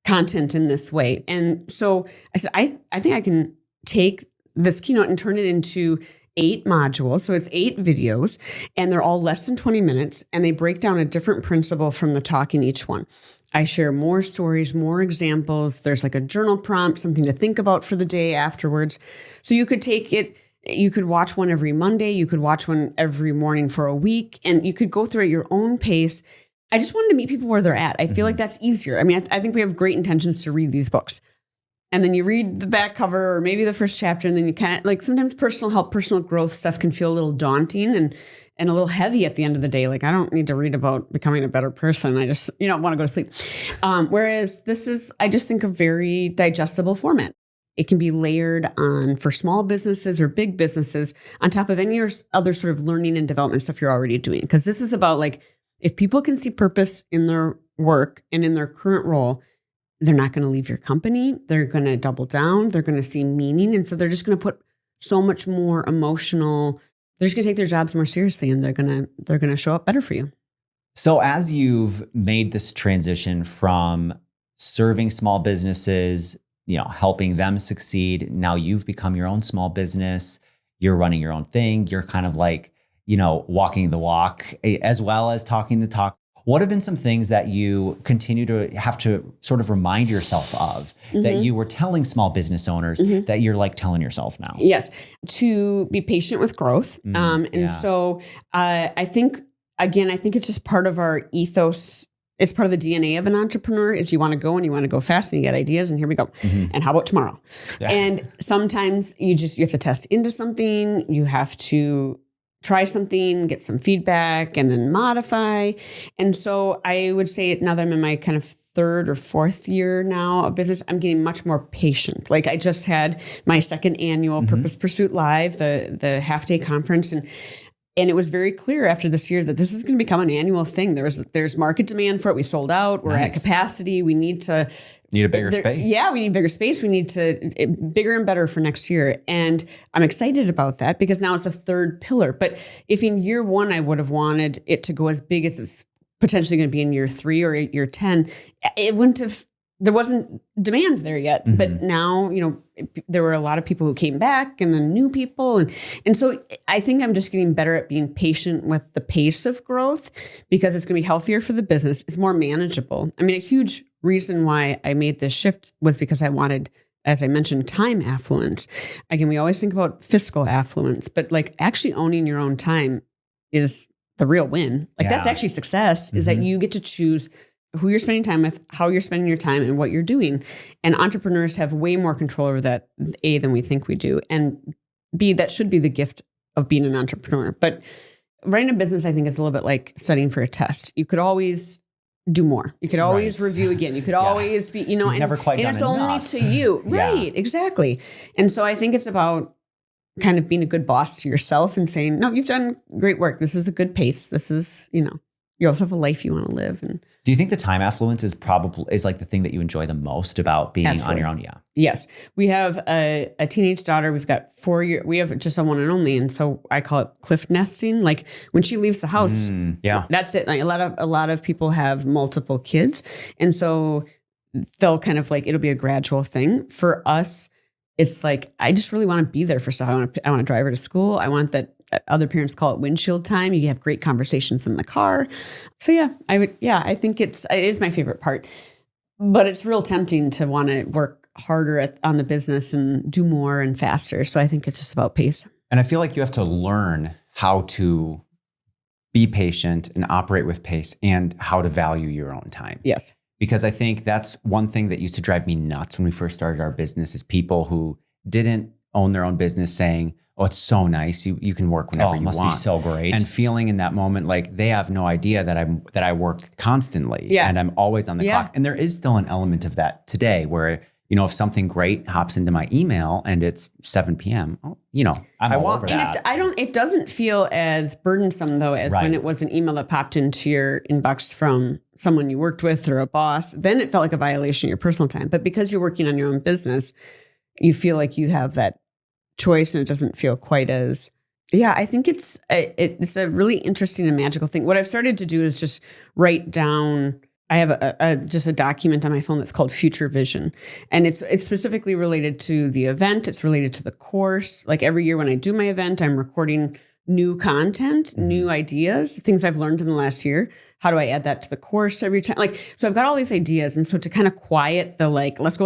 content in this way. And so I said, I think I can take this keynote and turn it into 8 modules. So it's 8 videos and they're all less than 20 minutes and they break down a different principle from the talk in each one. I share more stories, more examples. There's like a journal prompt, something to think about for the day afterwards. So you could take it, you could watch one every Monday, you could watch one every morning for a week, and you could go through at your own pace. I just wanted to meet people where they're at. I feel like that's easier. I mean, I think we have great intentions to read these books. And then you read the back cover or maybe the first chapter, and then you kind of like sometimes personal help, personal growth stuff can feel a little daunting and a little heavy at the end of the day. Like, I don't need to read about becoming a better person. I just, want to go to sleep. Whereas this is, I just think, a very digestible format. It can be layered on for small businesses or big businesses on top of any other sort of learning and development stuff you're already doing. Because this is about like, if people can see purpose in their work and in their current role, they're not going to leave your company. They're going to double down. They're going to see meaning. And so they're just going to put so much more emotional, they're just going to take their jobs more seriously, and they're going to show up better for you. So as you've made this transition from serving small businesses, helping them succeed, now you've become your own small business, you're running your own thing, you're kind of like, walking the walk as well as talking the talk. What have been some things that you continue to have to sort of remind yourself of that you were telling small business owners that you're like telling yourself now? Yes. To be patient with growth. So I think it's just part of our ethos. It's part of the DNA of an entrepreneur is you want to go and you want to go fast and you get ideas and here we go. And how about tomorrow? Yeah. And sometimes you have to test into something. You have to try something, get some feedback, and then modify. And so I would say now that I'm in my kind of third or fourth year now of business, I'm getting much more patient. Like I just had my second annual Purpose Pursuit Live, the half-day conference, and it was very clear after this year that this is going to become an annual thing. There's market demand for it. We sold out. We're at capacity. We need a bigger space. Yeah, we need bigger space. We need bigger and better for next year. And I'm excited about that because now it's a third pillar. But if in year one, I would have wanted it to go as big as it's potentially going to be in year 3 or year 10, it wouldn't have, there wasn't demand there yet. But now, there were a lot of people who came back and then new people. And so I think I'm just getting better at being patient with the pace of growth because it's going to be healthier for the business. It's more manageable. I mean, a huge reason why I made this shift was because I wanted, as I mentioned, time affluence. Again, we always think about fiscal affluence, but like actually owning your own time is the real win. Like that's actually success is that you get to choose who you're spending time with, how you're spending your time, and what you're doing. And entrepreneurs have way more control over that, A, than we think we do. And B, that should be the gift of being an entrepreneur. But running a business, I think, is a little bit like studying for a test. You could always do more. You could always review again. You could always be, and never quite done it's enough. Only to you. Right, exactly. And so I think it's about kind of being a good boss to yourself and saying, no, you've done great work. This is a good pace. This is, you also have a life you want to live. And do you think the time affluence is like the thing that you enjoy the most about being on your own? Yeah. Yes. We have a teenage daughter. We've got 4 years. We have just a one and only. And so I call it cliff nesting. Like when she leaves the house, that's it. Like a lot of people have multiple kids. And so they'll kind of like, it'll be a gradual thing. For us, it's like, I just really want to be there for stuff. I want to drive her to school. I want that. Other parents call it windshield time. You have great conversations in the car. So I think it is my favorite part, but it's real tempting to want to work harder on the business and do more and faster. So I think it's just about pace. And I feel like you have to learn how to be patient and operate with pace and how to value your own time. Yes. Because I think that's one thing that used to drive me nuts when we first started our business is people who didn't own their own business saying, oh, it's so nice. You can work whenever you want. It must be so great. And feeling in that moment like they have no idea that I work constantly and I'm always on the clock. And there is still an element of that today where, if something great hops into my email and it's 7 p.m., I want that. It doesn't feel as burdensome though as when it was an email that popped into your inbox from someone you worked with or a boss. Then it felt like a violation of your personal time. But because you're working on your own business, you feel like you have that choice and it doesn't feel quite as, I think it's a really interesting and magical thing. What I've started to do is just write down, I have just a document on my phone that's called Future Vision. And it's specifically related to the event. It's related to the course. Like every year when I do my event, I'm recording new content, new ideas, things I've learned in the last year. How do I add that to the course every time? So I've got all these ideas. And so to kind of quiet the let's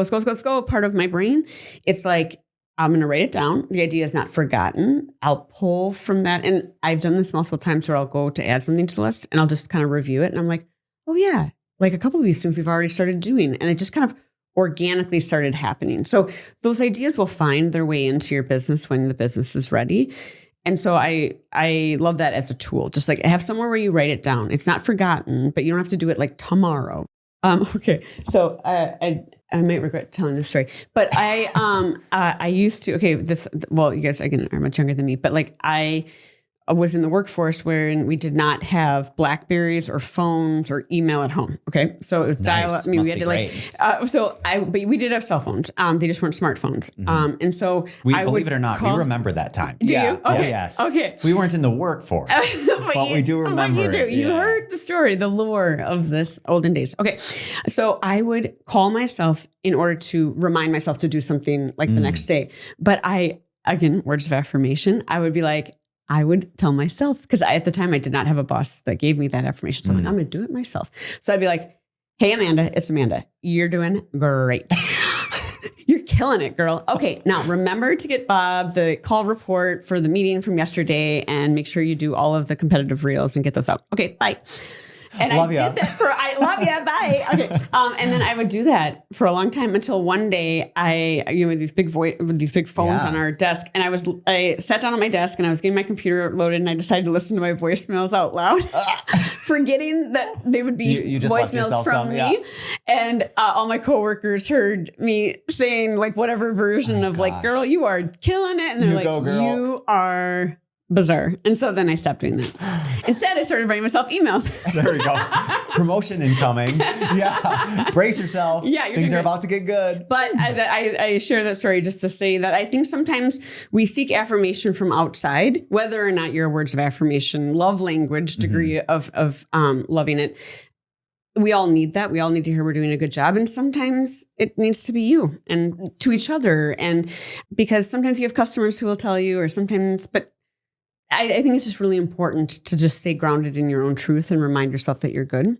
go part of my brain, it's like, I'm going to write it down. The idea is not forgotten. I'll pull from that. And I've done this multiple times where I'll go to add something to the list and I'll just kind of review it. And I'm like, oh yeah, like a couple of these things we've already started doing. And it just kind of organically started happening. So those ideas will find their way into your business when the business is ready. And so I love that as a tool. Just like have somewhere where you write it down. It's not forgotten, but you don't have to do it like tomorrow. Okay. So I might regret telling this story, but I used to, you guys again are much younger than me, but like I was in the workforce wherein we did not have Blackberries or phones or email at home. Okay. So it was dial up. I mean, we had to but we did have cell phones. They just weren't smartphones. And so believe it or not, we remember that time. Do you? Okay. Oh, yes. Okay. We weren't in the workforce, but we do remember you do. it. You heard the story, the lore of this olden days. Okay. So I would call myself in order to remind myself to do something like the next day. But again, words of affirmation, I would tell myself, because at the time I did not have a boss that gave me that affirmation. So I'm going to do it myself. So I'd be like, hey, Amanda, it's Amanda. You're doing great. You're killing it, girl. Okay, now remember to get Bob the call report for the meeting from yesterday and make sure you do all of the competitive reels and get those out. Okay, bye. And I did that I love you, bye. Okay. And then I would do that for a long time until one day these big phones on our desk. And I sat down at my desk and I was getting my computer loaded and I decided to listen to my voicemails out loud, forgetting that they would be you just voicemails from me. And all my coworkers heard me saying like whatever version of like, girl, you are killing it. And they're you are bizarre. And so then I stopped doing that. Instead, I started writing myself emails. There we go. Promotion incoming. Yeah. Brace yourself. Yeah, things are about to get good. But I share that story just to say that I think sometimes we seek affirmation from outside, whether or not your words of affirmation, love language, degree of loving it. We all need that. We all need to hear we're doing a good job. And sometimes it needs to be you and to each other. And because sometimes you have customers who will tell you, but I think it's just really important to just stay grounded in your own truth and remind yourself that you're good.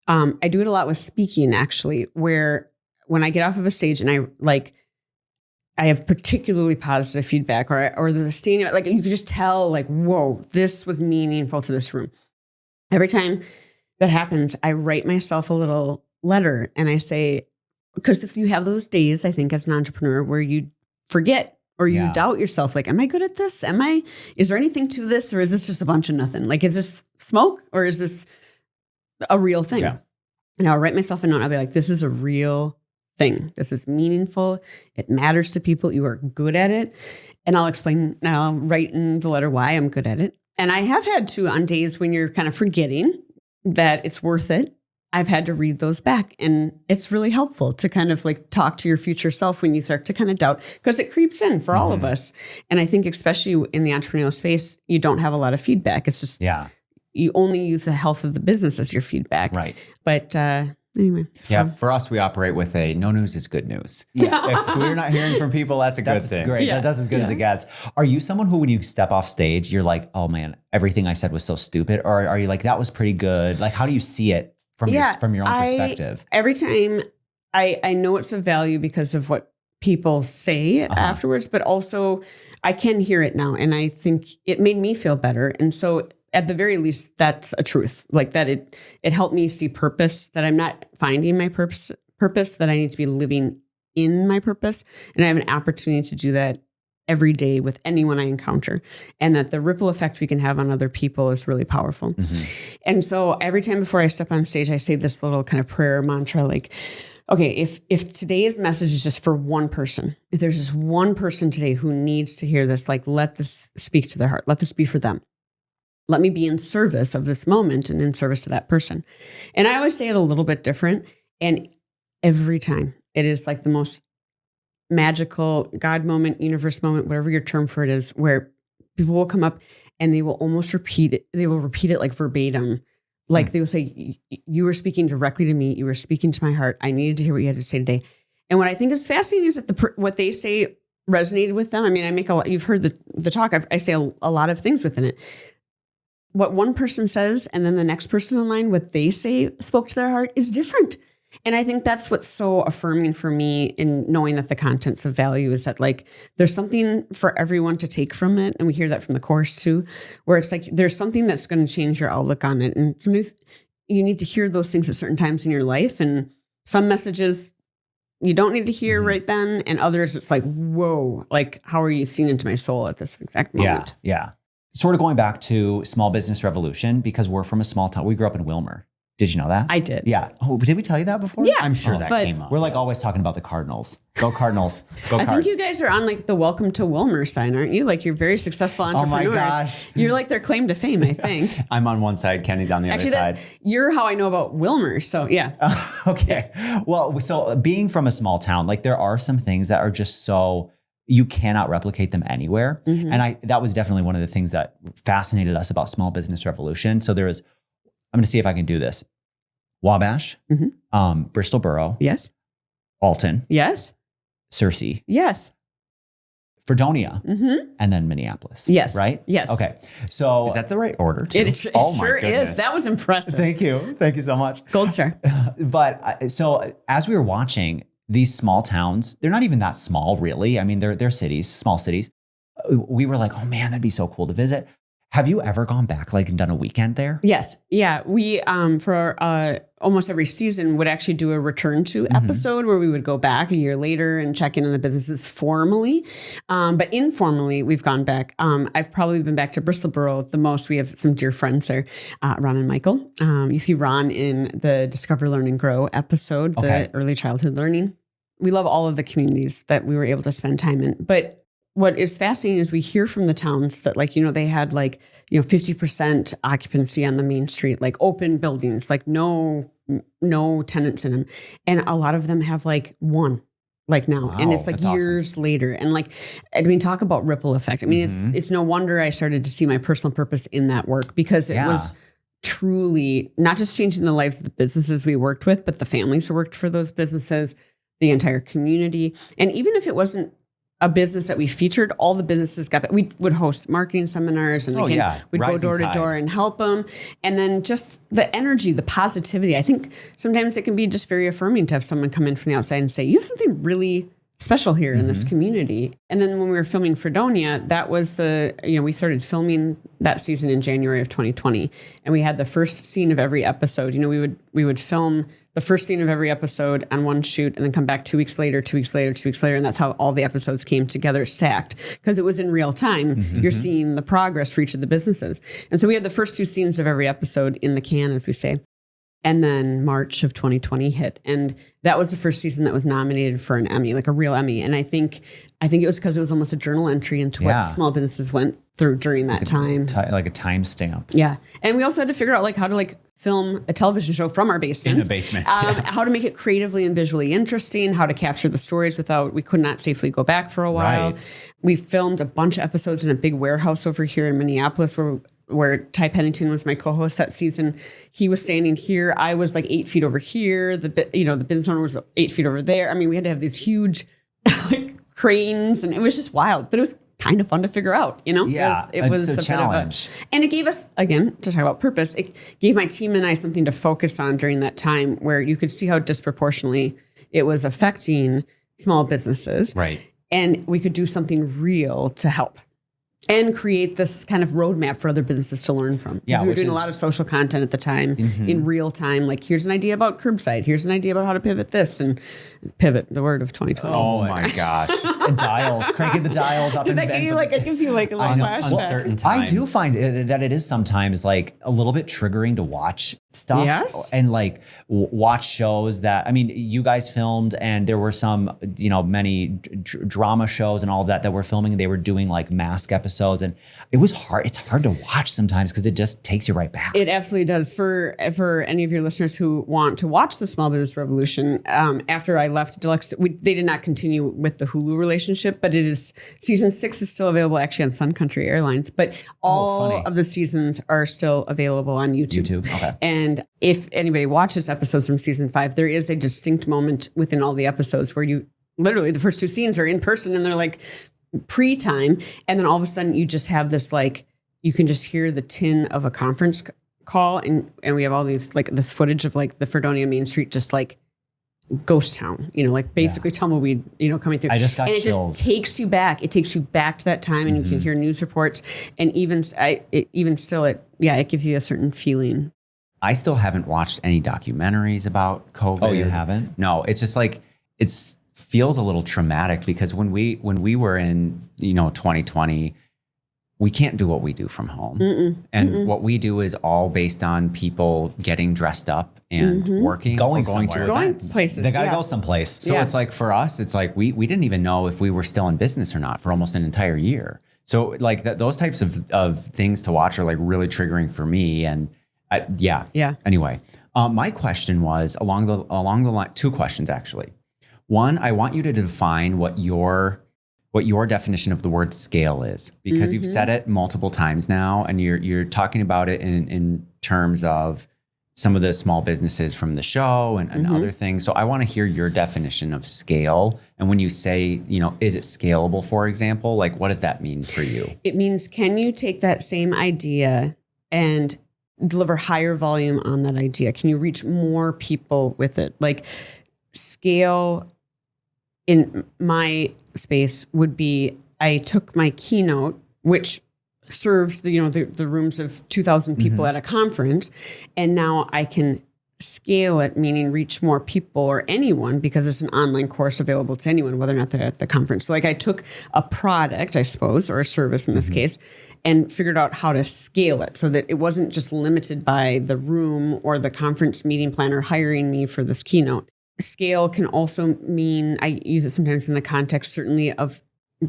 I do it a lot with speaking, actually, where when I get off of a stage and I have particularly positive feedback or the standing, like you could just tell like, whoa, this was meaningful to this room. Every time that happens, I write myself a little letter and I say, because if you have those days, I think as an entrepreneur where you forget or you doubt yourself, like, am I good at this? Is there anything to this? Or is this just a bunch of nothing? Like, is this smoke or is this a real thing? Yeah. And I'll write myself a note. I'll be like, this is a real thing. This is meaningful. It matters to people. You are good at it. And I'll explain, and I'll write in the letter why I'm good at it. And I have had to, on days when you're kind of forgetting that it's worth it, I've had to read those back, and it's really helpful to kind of like talk to your future self when you start to kind of doubt, because it creeps in for all of us. And I think especially in the entrepreneurial space, you don't have a lot of feedback. It's just, you only use the health of the business as your feedback. Right. But anyway. So. Yeah. For us, we operate with no news is good news. Yeah. If we're not hearing from people, that's a good thing. Great. Yeah. That's as good as it gets. Are you someone who, when you step off stage, you're like, oh man, everything I said was so stupid? Or are you like, that was pretty good? Like, how do you see it? From your own perspective. Every time I know it's of value because of what people say afterwards, but also I can hear it now. And I think it made me feel better. And so at the very least, that's a truth. Like that it helped me see purpose, that I'm not finding my purpose, that I need to be living in my purpose. And I have an opportunity to do that every day with anyone I encounter, and that the ripple effect we can have on other people is really powerful. And so every time before I step on stage, I say this little kind of prayer mantra, like, okay, if today's message is just for one person, if there's just one person today who needs to hear this, like, let this speak to their heart. Let this be for them. Let me be in service of this moment and in service to that person. And I always say it a little bit different. And every time it is like the most magical God moment, universe moment, whatever your term for it is, where people will come up and they will almost repeat it. They will repeat it like verbatim. Like they will say, you were speaking directly to me. You were speaking to my heart. I needed to hear what you had to say today. And what I think is fascinating is that what they say resonated with them. I mean, I make a lot, you've heard the talk. I say a lot of things within it. What one person says and then the next person in line, what they say spoke to their heart is different. And I think that's what's so affirming for me in knowing that the content's of value is that like there's something for everyone to take from it. And we hear that from the course too, where it's like there's something that's going to change your outlook on it. And sometimes you need to hear those things at certain times in your life. And some messages you don't need to hear right then. And others, it's like, whoa, like, how are you seeing into my soul at this exact moment? Yeah. Sort of going back to Small Business Revolution, because we're from a small town. We grew up in Wilmer. Did you know that? I did. Yeah. Oh, did we tell you that before? Yeah. I'm sure that but- came up. We're like always talking about the Cardinals. Go Cardinals. Go I Cards. think you guys are on like the welcome to Wilmer sign, aren't you? Like you're very successful Oh my entrepreneurs. gosh. You're like their claim to fame, I think. I'm on one side, Kenny's on the Actually, other side. you're how I know about Wilmer. So yeah. Okay. Well, so being from a small town, like there are some things that are just so you cannot replicate them anywhere. And that was definitely one of the things that fascinated us about Small Business Revolution. So I'm going to see if I can do this. Wabash, Bristol Borough, Yes. Alton, Yes. Searcy, Yes. Fredonia, and then Minneapolis. Yes. Right? Yes. Okay. So Is that the right order too? It Oh my sure goodness. is. That was impressive. thank you. Thank you so much. Gold star. But so as we were watching these small towns, they're not even that small, really. I mean, they're cities, small cities. We were like, oh man, that'd be so cool to visit. Have you ever gone back like and done a weekend there? Yes. Yeah. We, for almost every season would actually do a return to episode where we would go back a year later and check in on the businesses formally. But informally, we've gone back. I've probably been back to Bristol Borough the most. We have some dear friends there, Ron and Michael. You see Ron in the Discover, Learn, and Grow episode, the early childhood learning. We love all of the communities that we were able to spend time in. But what is fascinating is we hear from the towns that they had 50% occupancy on the main street, like open buildings, like no tenants in them. And a lot of them have one now. Wow, and it's that's years later. And talk about ripple effect. I mean, it's no wonder I started to see my personal purpose in that work because it was truly not just changing the lives of the businesses we worked with, but the families who worked for those businesses, the entire community. And even if it wasn't a business that we featured, all the businesses we would host marketing seminars and we'd go door to door and help them. And then just the energy, the positivity. I think sometimes it can be just very affirming to have someone come in from the outside and say, you have something really special here in this community. And then when we were filming Fredonia, that was we started filming that season in January of 2020. And we had the first scene of every episode. We would film the first scene of every episode on one shoot and then come back 2 weeks later. And that's how all the episodes came together stacked because it was in real time. You're seeing the progress for each of the businesses. And so we had the first 2 scenes of every episode in the can, as we say. And then March of 2020 hit. And that was the first season that was nominated for an Emmy, like a real Emmy. And I think it was because it was almost a journal entry into what small businesses went through during that time. Like a timestamp. Yeah. And we also had to figure out how to film a television show from our basement. In a basement. How to make it creatively and visually interesting, how to capture the stories we could not safely go back for a while. Right. We filmed a bunch of episodes in a big warehouse over here in Minneapolis where Ty Pennington was my co-host that season. He was standing here. I was 8 feet over here. The business owner was 8 feet over there. I mean, we had to have these huge cranes and it was just wild, but it was kind of fun to figure out, Yeah, it was it's a challenge. and it gave us, again, to talk about purpose, it gave my team and I something to focus on during that time where you could see how disproportionately it was affecting small businesses. Right. And we could do something real to help and create this kind of roadmap for other businesses to learn from. Yeah, we were which doing a is- lot of social content at the time in real time. Here's an idea about curbside. Here's an idea about how to pivot this and pivot, the word of 2020. Oh my gosh. And dials, cranking the dials up. Did that give you it gives you a flashback? Uncertain I times. do find that it is sometimes a little bit triggering to watch stuff and watch shows that, I mean, you guys filmed and there were some, many drama shows and all of that were filming and they were doing mask episodes and it was hard. It's hard to watch sometimes because it just takes you right back. It absolutely does. For any of your listeners who want to watch the Small Business Revolution, after I left Deluxe, they did not continue with the Hulu relationship, but season 6 is still available actually on Sun Country Airlines, but all of the seasons are still available on YouTube. Okay. And if anybody watches episodes from season 5, there is a distinct moment within all the episodes where you literally the first 2 scenes are in person and they're pre-time. And then all of a sudden you just have this, you can just hear the tin of a conference call. And we have all these, this footage of the Fredonia Main Street, just ghost town, basically tumbleweed, coming through. I just got and it chills. just takes you back. It takes you back to that time and you can hear news reports. And even still, it gives you a certain feeling. I still haven't watched any documentaries about COVID. Oh, you haven't? No, it's just feels a little traumatic because when we were in 2020, we can't do what we do from home. What we do is all based on people getting dressed up and working, Going or going somewhere. to Going events. places. They got to Yeah. go someplace. So it's like for us, it's like we didn't even know if we were still in business or not for almost an entire year. So like those types of things to watch are like really triggering for me. And yeah. Anyway, my question was along the line, two questions actually. One, I want you to define what your definition of the word scale is, because you've said it multiple times now, and you're talking about it in terms of some of the small businesses from the show and other things. So I want to hear your definition of scale. And when you say, is it scalable, for example, like what does that mean for you? It means, can you take that same idea and deliver higher volume on that idea? Can you reach more people with it? Like scale in my space would be, I took my keynote, which served the rooms of 2,000 people at a conference, and now I can scale it, meaning reach more people or anyone, because it's an online course available to anyone, whether or not they're at the conference. So like I took a product, I suppose, or a service in this case, and figured out how to scale it so that it wasn't just limited by the room or the conference meeting planner hiring me for this keynote. Scale can also mean, I use it sometimes in the context certainly of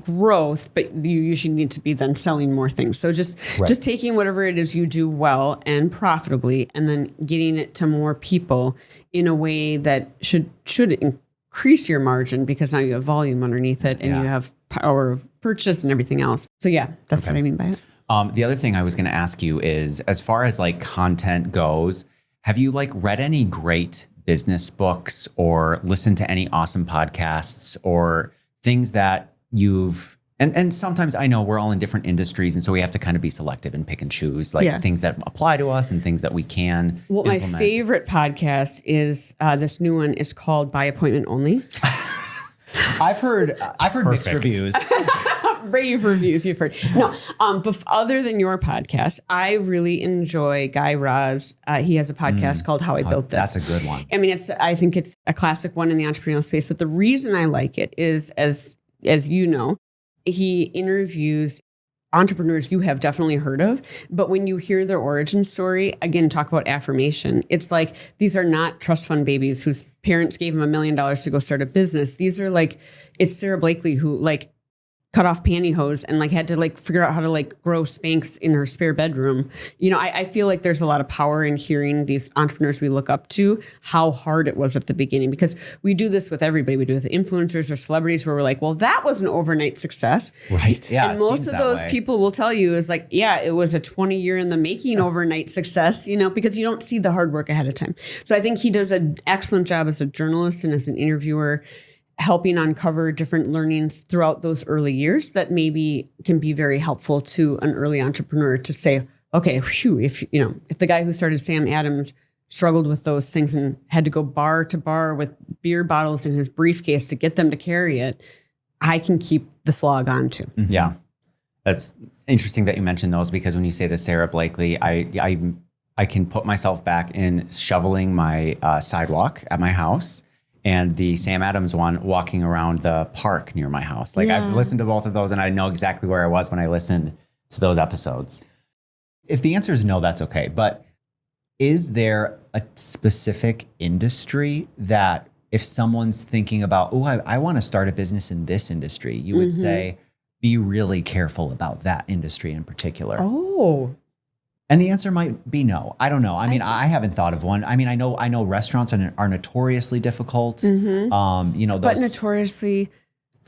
growth, but you usually need to be then selling more things. So just taking whatever it is you do well and profitably, and then getting it to more people in a way that should increase your margin, because now you have volume underneath it and you have power of purchase and everything else. So yeah, that's what I mean by it. The other thing I was going to ask you is, as far as like content goes, have you like read any great business books or listened to any awesome podcasts or things that you've, and sometimes I know we're all in different industries, and so we have to kind of be selective and pick and choose like things that apply to us and things that we can implement. My favorite podcast is this new one is called By Appointment Only. I've heard mixed reviews. Rave reviews you've heard. No, but other than your podcast, I really enjoy Guy Raz. He has a podcast called How I Built This. That's a good one. I mean, I think it's a classic one in the entrepreneurial space. But the reason I like it is, as you know, he interviews entrepreneurs you have definitely heard of, but when you hear their origin story, again, talk about affirmation. It's like, these are not trust fund babies whose parents gave them $1 million to go start a business. These are like, it's Sarah Blakely who like cut off pantyhose and like had to like figure out how to like grow Spanx in her spare bedroom. I feel like there's a lot of power in hearing these entrepreneurs we look up to, how hard it was at the beginning, because we do this with everybody. We do it with influencers or celebrities where we're like, well, that was an overnight success. Right. Yeah. And most of those people will tell you is like, yeah, it was a 20-year in the making overnight success, because you don't see the hard work ahead of time. So I think he does an excellent job as a journalist and as an interviewer, helping uncover different learnings throughout those early years that maybe can be very helpful to an early entrepreneur to say, okay, if the guy who started Sam Adams struggled with those things and had to go bar to bar with beer bottles in his briefcase to get them to carry it, I can keep the slog on too. Mm-hmm. Yeah. That's interesting that you mentioned those, because when you say the Sarah Blakely, I can put myself back in shoveling my sidewalk at my house, and the Sam Adams one, walking around the park near my house. Like I've listened to both of those, and I know exactly where I was when I listened to those episodes. If the answer is no, that's okay. But is there a specific industry that if someone's thinking about, I want to start a business in this industry, you would say, be really careful about that industry in particular? Oh, and the answer might be no. I don't know. I mean, I haven't thought of one. I mean, I know restaurants are notoriously difficult. but notoriously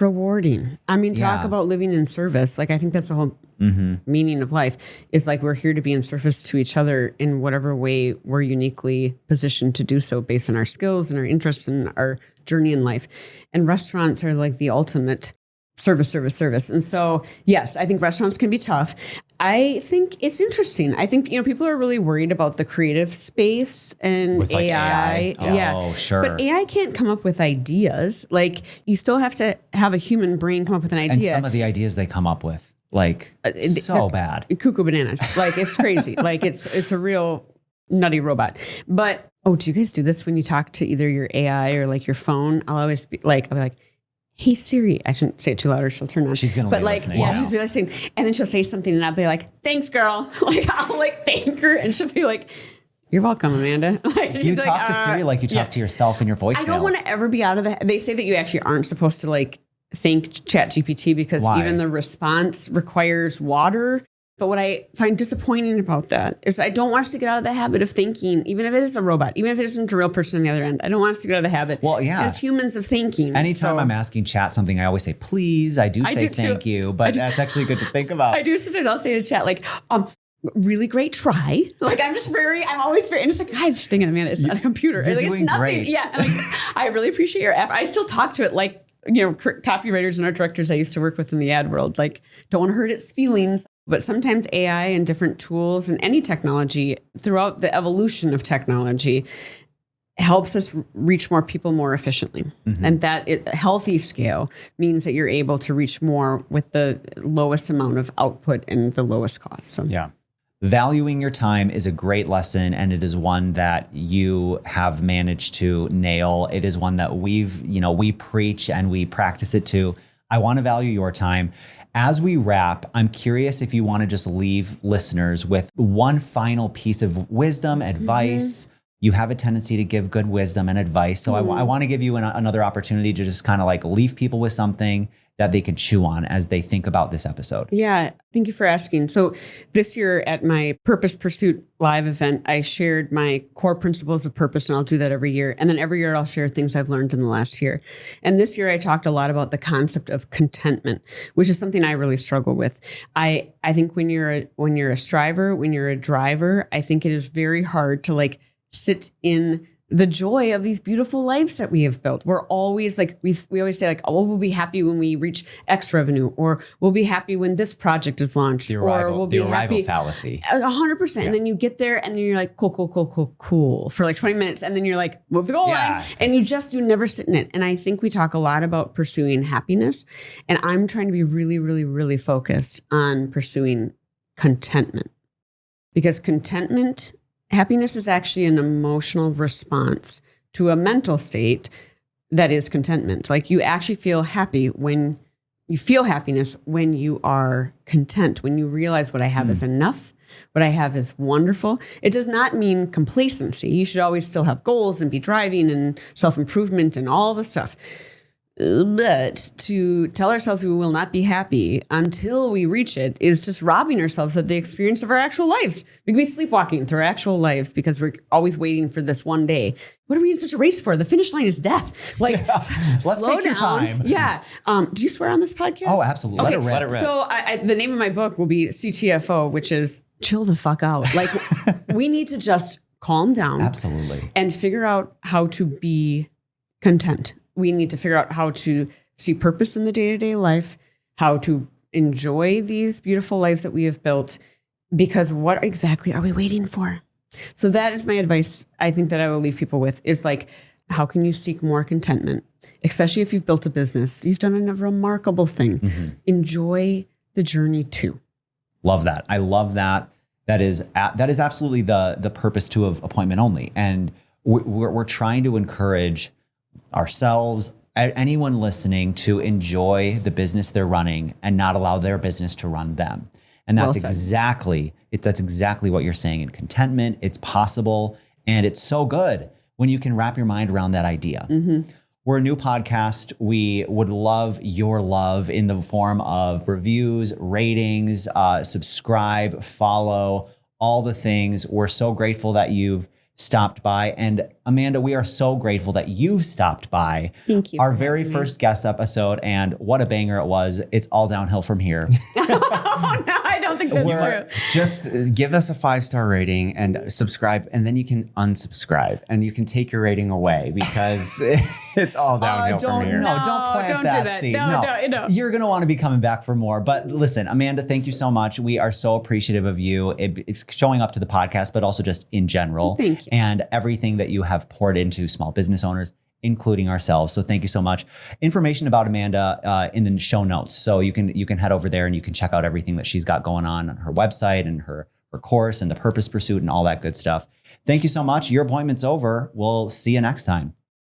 rewarding. I mean, talk about living in service. Like, I think that's the whole meaning of life, is like, we're here to be in service to each other in whatever way we're uniquely positioned to do so based on our skills and our interests and our journey in life. And restaurants are like the ultimate service. And so, yes, I think restaurants can be tough. I think it's interesting. I think, people are really worried about the creative space and With like AI. Yeah. Oh, sure. But AI can't come up with ideas. Like, you still have to have a human brain come up with an And idea. some of the ideas they come up with, like, so bad. Cuckoo bananas. Like, it's crazy. Like, it's a real nutty robot. But Oh, do you guys do this when you talk to either your AI or like your phone? I'll be like, hey Siri. I shouldn't say it too loud or she'll turn on. She's gonna but be like, listening. yeah, Wow. she'll be listening. And then she'll say something and I'll be like, thanks, girl. Like I'll like thank her and she'll be like, you're welcome, Amanda. Like, You she's talk to Siri like you talk yeah. to yourself in your voicemails. I don't want to ever be out of the. They say that you actually aren't supposed to like thank ChatGPT because Why? even the response requires water. But what I find disappointing about that is I don't want us to get out of the habit of thinking, even if it is a robot, even if it isn't a real person on the other end. I don't want us to get out of the habit Well, yeah. as humans of thinking. Anytime So I'm asking Chat something, I always say, please. I do say do too. thank you, but that's actually good to think about. I do sometimes I'll say to Chat like, really great try. Like I'm always very, and it's like, God, dang it, man, it's not a computer. You're Like, doing it's nothing. great. Yeah. Like, I really appreciate your effort. I still talk to it like, copywriters and art directors I used to work with in the ad world, like don't want to hurt its feelings. But sometimes AI and different tools and any technology throughout the evolution of technology helps us reach more people more efficiently. Mm-hmm. And that a healthy scale means that you're able to reach more with the lowest amount of output and the lowest cost. So Yeah. Valuing your time is a great lesson, and it is one that you have managed to nail. It is one that we preach and we practice it too. I want to value your time. As we wrap, I'm curious if you want to just leave listeners with one final piece of wisdom, advice. You have a tendency to give good wisdom and advice. So I want to give you another opportunity to just kind of like leave people with something that they can chew on as they think about this episode. Yeah, thank you for asking. So this year at my Purpose Pursuit live event, I shared my core principles of purpose, and I'll do that every year. And then every year I'll share things I've learned in the last year. And this year I talked a lot about the concept of contentment, which is something I really struggle with. I think when you're a striver, when you're a driver, I think it is very hard to like sit in the joy of these beautiful lives that we have built. We're always like, we always say like, oh, we'll be happy when we reach X revenue, or we'll be happy when this project is launched, The or we'll be arrival happy. fallacy. 100%. And then you get there and then you're like, cool for like 20 minutes. And then you're like, move the goal line. And you never sit in it. And I think we talk a lot about pursuing happiness. And I'm trying to be really, really, really focused on pursuing contentment, because happiness is actually an emotional response to a mental state that is contentment. Like you actually feel happy when you feel happiness when you are content, when you realize what I have is enough, what I have is wonderful. It does not mean complacency. You should always still have goals and be driving and self-improvement and all the stuff. But to tell ourselves we will not be happy until we reach it is just robbing ourselves of the experience of our actual lives. We can be sleepwalking through our actual lives because we're always waiting for this one day. What are we in such a race for? The finish line is death. Like, Let's slow take your down. time. Yeah. Do you swear on this podcast? Oh, absolutely. Okay. Let it rip. So the name of my book will be CTFO, which is chill the fuck out. Like we need to just calm down. Absolutely. And figure out how to be content. We need to figure out how to see purpose in the day-to-day life, how to enjoy these beautiful lives that we have built, because what exactly are we waiting for? So that is my advice. I think that I will leave people with is like, how can you seek more contentment? Especially if you've built a business, you've done a remarkable thing. Mm-hmm. Enjoy the journey too. Love that. I love that. That is absolutely the purpose too of Appointment Only. And we're trying to encourage ourselves, anyone listening, to enjoy the business they're running and not allow their business to run them. And that's exactly what you're saying in contentment. It's possible. And it's so good when you can wrap your mind around that idea. Mm-hmm. We're a new podcast. We would love your love in the form of reviews, ratings, subscribe, follow, all the things. We're so grateful that you've stopped by. And Amanda, we are so grateful that you've stopped by. Thank you. Our very first guest episode, and what a banger it was. It's all downhill from here. Oh, no, I don't think that's true. Just give us a 5-star rating and subscribe, and then you can unsubscribe and you can take your rating away because it's all downhill from here. No, don't plant that seed. No. You're going to want to be coming back for more. But listen, Amanda, thank you so much. We are so appreciative of you. It's showing up to the podcast, but also just in general. Thank you. And everything that you have poured into small business owners, including ourselves. So thank you so much. Information about Amanda in the show notes. So you can head over there and you can check out everything that she's got going on her website and her her course and the purpose pursuit and all that good stuff. Thank you so much. Your appointment's over. We'll see you next time.